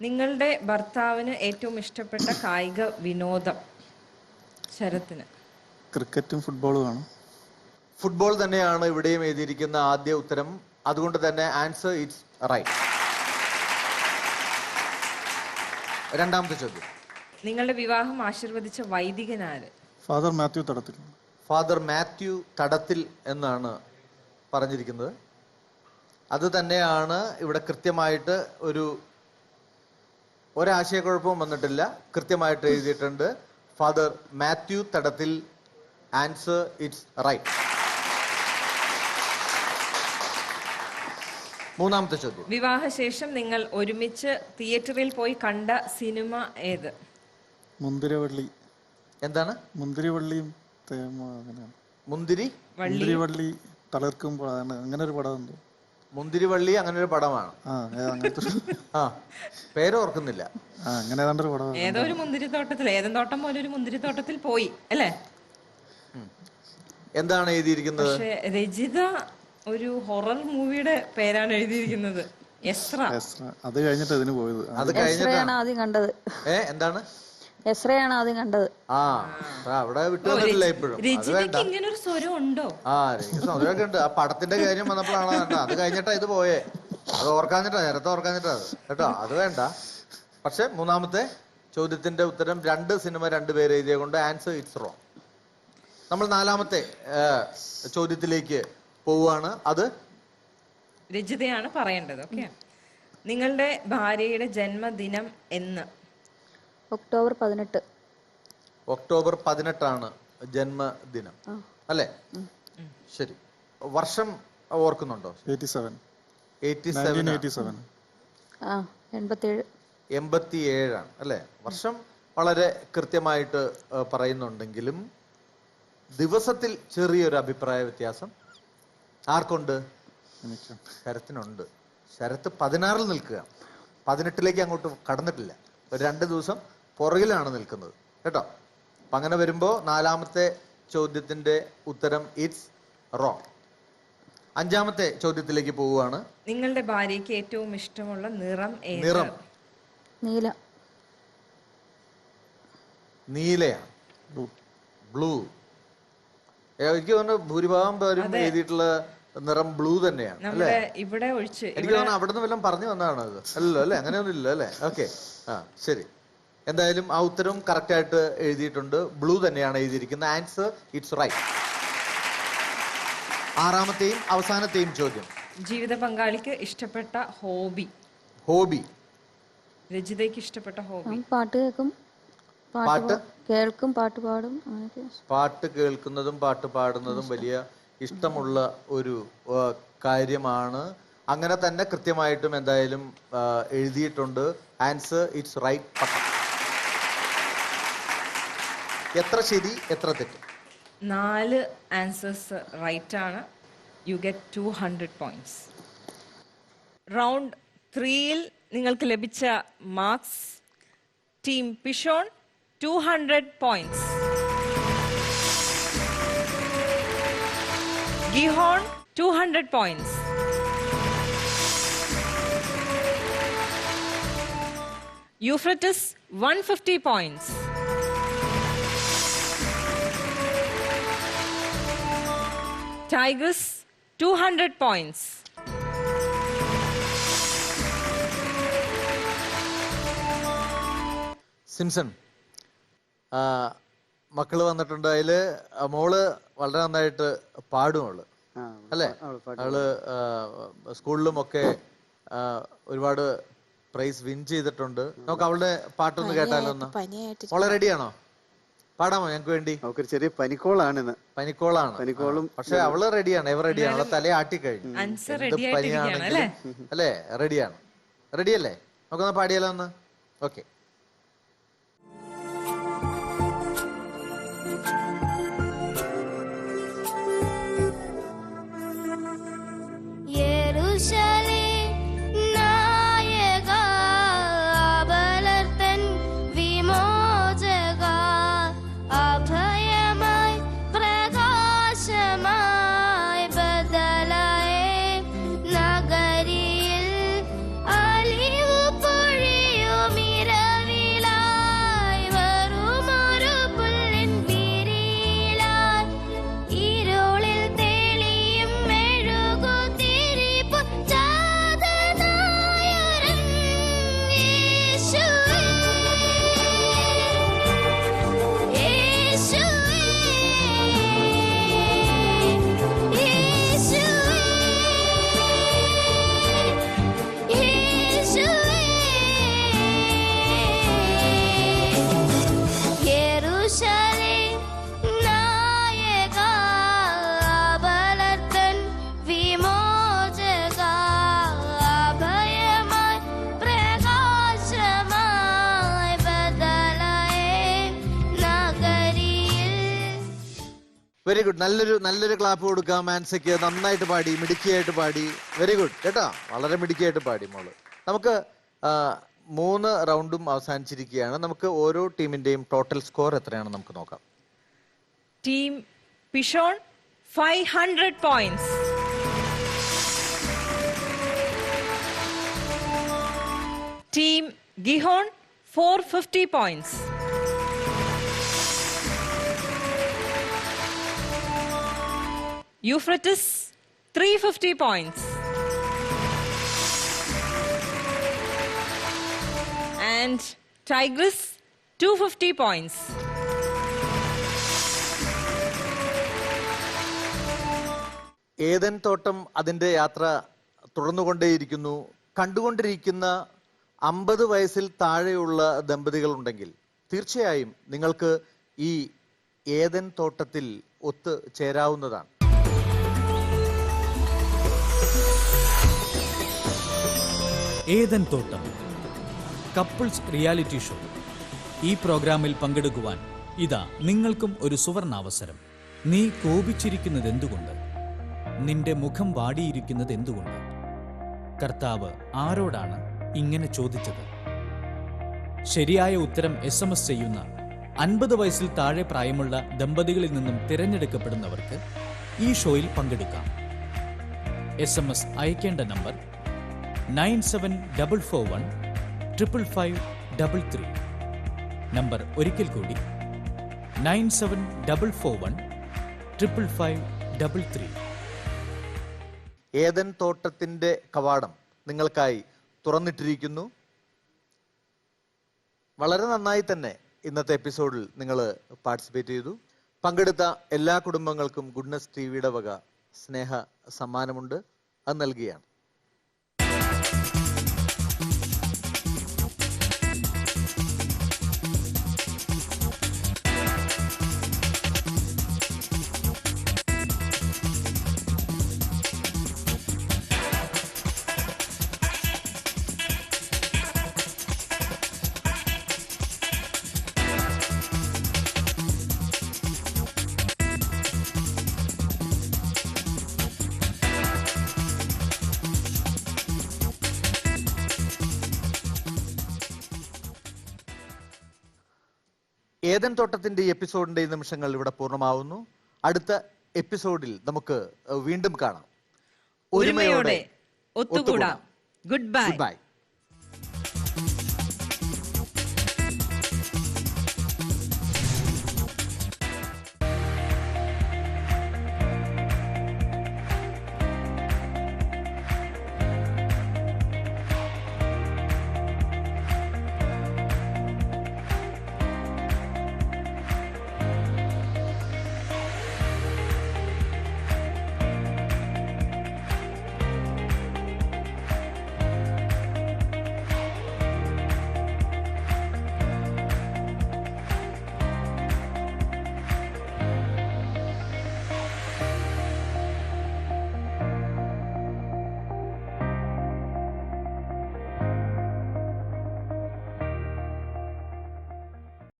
നിങ്ങളുടെ ഭർത്താവിന് ഏറ്റവും ഇഷ്ടപ്പെട്ട കായിക വിനോദം? ശരത്തിന്. ക്രിക്കറ്റും ഫുട്ബോളും ആണ്. ഫുട്ബോൾ തന്നെയാണ് ഇവിടെയും എഴുതിയിരിക്കുന്ന ആദ്യ ഉത്തരം. അതുകൊണ്ട് തന്നെ ആൻസർ ഇറ്റ്സ് റൈറ്റ്. 2ാമത്തെ ചോദ്യം. നിങ്ങളുടെ വിവാഹം ആശീർവദിച്ച വൈദികനാര്? ഫാദർ മാത്യു തടത്തിൽ. ഫാദർ മാത്യു തടത്തിൽ എന്നാണ് പറഞ്ഞിരിക്കുന്നത്. അത് തന്നെയാണ് ഇവിടെ കൃത്യമായിട്ട്. ഒരാശയക്കുഴപ്പവും വന്നിട്ടില്ല. കൃത്യമായിട്ട് എഴുതിയിട്ടുണ്ട്. ഫാദർ മാത്യു തടത്തിൽ. Answer it's right. 3ാമത്തെ ചോദ്യം. വിവാഹശേഷം നിങ്ങൾ ഒരുമിച്ച് തിയേറ്ററിൽ പോയി കണ്ട സിനിമ ഏത്? മുന്തിരിവള്ളി. എന്താണ്? മുന്തിരിവള്ളിയും മുന്തിരിവള്ളി തളിർക്കുമ്പോൾ അങ്ങനെ ഒരു പടം ഉണ്ട്. മുന്തിരിവള്ളി അങ്ങനെ ഒരു പടമാണ്. പേര് ഓർക്കുന്നില്ല. അങ്ങനെ ഏതാണ്ടൊരു പടം. ഏതോ ഒരു മുന്തിരിത്തോട്ടത്തിൽ, ഏതെന്തോട്ടം പോലെ ഒരു മുന്തിരിത്തോട്ടത്തിൽ പോയി അല്ലേ? എന്താണ് എഴുതിയിരിക്കുന്നത്? പക്ഷേ രചിത ഒരു ഹൊറർ മൂവിയുടെ പേരാണ് എഴുതിയിരിക്കുന്നത്. എസ്ര. അത് കഴിഞ്ഞിട്ട് ഇതിന് പോയത്. അത് കഴിഞ്ഞിട്ടാണ് ആദ്യം കണ്ടത്. എന്താണ്? എസ്രയാണ് ആദ്യം കണ്ടത്. അവിടെ വിട്ടുവന്നിട്ടില്ല ഇപ്പോഴും. രചിതയ്ക്ക് ഇങ്ങനെ ഒരു സ്വരം ഉണ്ടോ? സ്വരമൊക്കെ ഉണ്ട്. ആ പടത്തിന്റെ കാര്യം വന്നപ്പോഴാണ് അത് കഴിഞ്ഞിട്ടാ ഇത് പോയേ. അത് ഓർക്കാഞ്ഞിട്ടാ, നേരത്തെ ഓർക്കാഞ്ഞിട്ടാ കേട്ടോ. അത് വേണ്ട. പക്ഷെ 3ാമത്തെ ചോദ്യത്തിന്റെ ഉത്തരം 2 സിനിമ 2 പേര് എഴുതിയ കൊണ്ട് ആൻസർ ഇറ്റ്സ് റോങ്. നമ്മൾ 4ാമത്തെ ചോദ്യത്തിലേക്ക് പോവുകയാണ്. അത് രചിതയാണ് പറയേണ്ടത്. ഓക്കെ. നിങ്ങളുടെ ഭാര്യയുടെ ജന്മദിനം എന്ന്? ഒക്ടോബർ 18. ഒക്ടോബർ 18 ജന്മദിനം അല്ലേ? ശരി. വർഷം ഓർക്കുന്നുണ്ടോ? 87. 87 അല്ലേ? വർഷം വളരെ കൃത്യമായിട്ട് പറയുന്നുണ്ടെങ്കിലും ദിവസത്തിൽ ചെറിയൊരു അഭിപ്രായ വ്യത്യാസം ആർക്കുണ്ട്? ശരത്തിനുണ്ട്. ശരത്ത് 16 നിൽക്കുക. 18 അങ്ങോട്ട് കടന്നിട്ടില്ല. 2 ദിവസം പുറകിലാണ് നിൽക്കുന്നത് കേട്ടോ. അപ്പൊ അങ്ങനെ വരുമ്പോ 4ാമത്തെ ചോദ്യത്തിന്റെ ഉത്തരം ഇറ്റ്സ് റോങ്. 5ാമത്തെ ചോദ്യത്തിലേക്ക് പോവുകയാണ്. നിങ്ങളുടെ ഭാര്യയ്ക്ക് ഏറ്റവും ഇഷ്ടമുള്ള നിറം ഏത്? നിറം നീല. നീലയാണ്. ബ്ലൂ. എനിക്ക് തോന്നുന്നു ഭൂരിഭാഗം പേരും എഴുതിയിട്ടുള്ള നിറം ബ്ലൂ തന്നെയാണ് അല്ലേ? ഇവിടെ ഒഴിച്ച് എനിക്ക് തോന്നുന്നു അവിടെ നിന്ന് വല്ലതും പറഞ്ഞു വന്നതാണ് അത്. അല്ലല്ലോ അല്ലേ? അങ്ങനെയൊന്നും ഇല്ല അല്ലേ? ഓക്കെ. ശരി. എന്തായാലും ആ ഉത്തരവും കറക്റ്റ് ആയിട്ട് എഴുതിയിട്ടുണ്ട്. ബ്ലൂ തന്നെയാണ് എഴുതിയിരിക്കുന്നത്. Answer it's right. 6ാമത്തെയും അവസാനത്തെയും ചോദ്യം. ജീവിത പങ്കാളിക്ക് ഇഷ്ടപ്പെട്ട ഹോബി? ഹോബി. രചിതയ്ക്ക് ഇഷ്ടപ്പെട്ട ഹോബി? പാട്ട് കേൾക്കും, പാട്ട് പാടും. പാട്ട് കേൾക്കുന്നതും പാട്ട് പാടുന്നതും വലിയ ഇഷ്ടമുള്ള ഒരു കാര്യമാണ്. അങ്ങനെ തന്നെ കൃത്യമായിട്ടും എന്തായാലും എഴുതിയിട്ടുണ്ട്. Answer it's right. എത്ര ശരി എത്ര തെറ്റ്? 4 ആൻസേഴ്സ് റൈറ്റ് ആണ്. You get 200 points. റൗണ്ട് 3ൽ നിങ്ങൾക്ക് ലഭിച്ച marks: team Pishon 200 points, Gihon 200 points. Euphrates 150 points. Tigris 200 points. Simson, മക്കള് വന്നിട്ടുണ്ട്. അതില് മോള് വളരെ നന്നായിട്ട് പാടും അവള്, അല്ലേ? അവള് സ്കൂളിലും ഒക്കെ ഒരുപാട് പ്രൈസ് വിൻ ചെയ്തിട്ടുണ്ട്. നമുക്ക് അവളുടെ പാട്ടൊന്ന് കേട്ടാലോ? ഒന്ന് മോളെ റെഡിയാണോ? പാടാമോ ഞങ്ങൾക്ക് വേണ്ടി? അവക്കൊരു ചെറിയ പനിക്കോളാണ്. പനിക്കോളും. പക്ഷെ അവള് റെഡിയാണ്, എവർ റെഡിയാണ്. അവളെ തലയെ ആട്ടിക്കഴിഞ്ഞു. എന്ത് പനിയാണെങ്കിലും അല്ലേ, റെഡിയാണ്. റെഡിയല്ലേ? നമുക്കൊന്ന് പാടിയാലോ ഒന്ന്? ഓക്കെ. Very good. നല്ലൊരു ക്ലാപ്പ് കൊടുക്കാം മാൻസയ്ക്ക്. നന്നായിട്ട് പാടി, മിടുക്കിയായിട്ട് പാടി. വെരി ഗുഡ് കേട്ടോ, വളരെ മിടുക്കിയായിട്ട് പാടി മോള്. നമുക്ക് 3 റൗണ്ടും അവസാനിച്ചിരിക്കുകയാണ്. നമുക്ക് ഓരോ ടീമിന്റെയും ടോട്ടൽ സ്കോർ എത്രയാണ് നമുക്ക് നോക്കാം. Team Pishon 500 points. Team Gihon 450 points. Euphrates 350 points. And Tigris 250 points. Eden തോട്ടം അതിന്റെ യാത്ര തുടർന്നുകൊണ്ടേയിരിക്കുന്നു. കണ്ടുകൊണ്ടിരിക്കുന്ന 50 വയസ്സിൽ താഴെയുള്ള ദമ്പതികൾ ഉണ്ടെങ്കിൽ തീർച്ചയായും നിങ്ങൾക്ക് ഈ ഏദൻ തോട്ടത്തിൽ ഒത്തു ചേരാവുന്നതാണ്. ഏദൻ തോട്ടം കപ്പിൾസ് റിയാലിറ്റി ഷോ. ഈ പ്രോഗ്രാമിൽ പങ്കെടുക്കുവാൻ ഇതാ നിങ്ങൾക്കും ഒരു സുവർണാവസരം. നീ കോപിച്ചിരിക്കുന്നത് എന്തുകൊണ്ട്? നിന്റെ മുഖം വാടിയിരിക്കുന്നത് എന്തുകൊണ്ട്? കർത്താവ് ആരോടാണ് ഇങ്ങനെ ചോദിച്ചത്? ശരിയായ ഉത്തരം SMS ചെയ്യുന്ന 50 വയസ്സിൽ താഴെ പ്രായമുള്ള ദമ്പതികളിൽ നിന്നും തിരഞ്ഞെടുക്കപ്പെടുന്നവർക്ക് ഈ ഷോയിൽ പങ്കെടുക്കാം. SMS അയക്കേണ്ട നമ്പർ 9744155533. നമ്പർ ഒരിക്കൽ കൂടി 9744155533. ഏദൻ തോട്ടത്തിന്റെ കവാടം നിങ്ങൾക്കായി തുറന്നിട്ടിരിക്കുന്നു. വളരെ നന്നായി തന്നെ ഇന്നത്തെ എപ്പിസോഡിൽ നിങ്ങൾ പാർട്ടിസിപ്പേറ്റ് ചെയ്തു. പങ്കെടുത്ത എല്ലാ കുടുംബങ്ങൾക്കും ഗുഡ്നസ് ടിവിയുടെ വക സ്നേഹ സമ്മാനമുണ്ട്, അത് നൽകുകയാണ്. ഏദൻ തോട്ടത്തിന്റെ ഈ എപ്പിസോഡിന്റെ ഈ നിമിഷങ്ങൾ ഇവിടെ പൂർണ്ണമാവുന്നു. അടുത്ത എപ്പിസോഡിൽ നമുക്ക് വീണ്ടും കാണാം. ഒരുമയോടെ ഒത്തുകൂടാം. Good bye. ബൈ.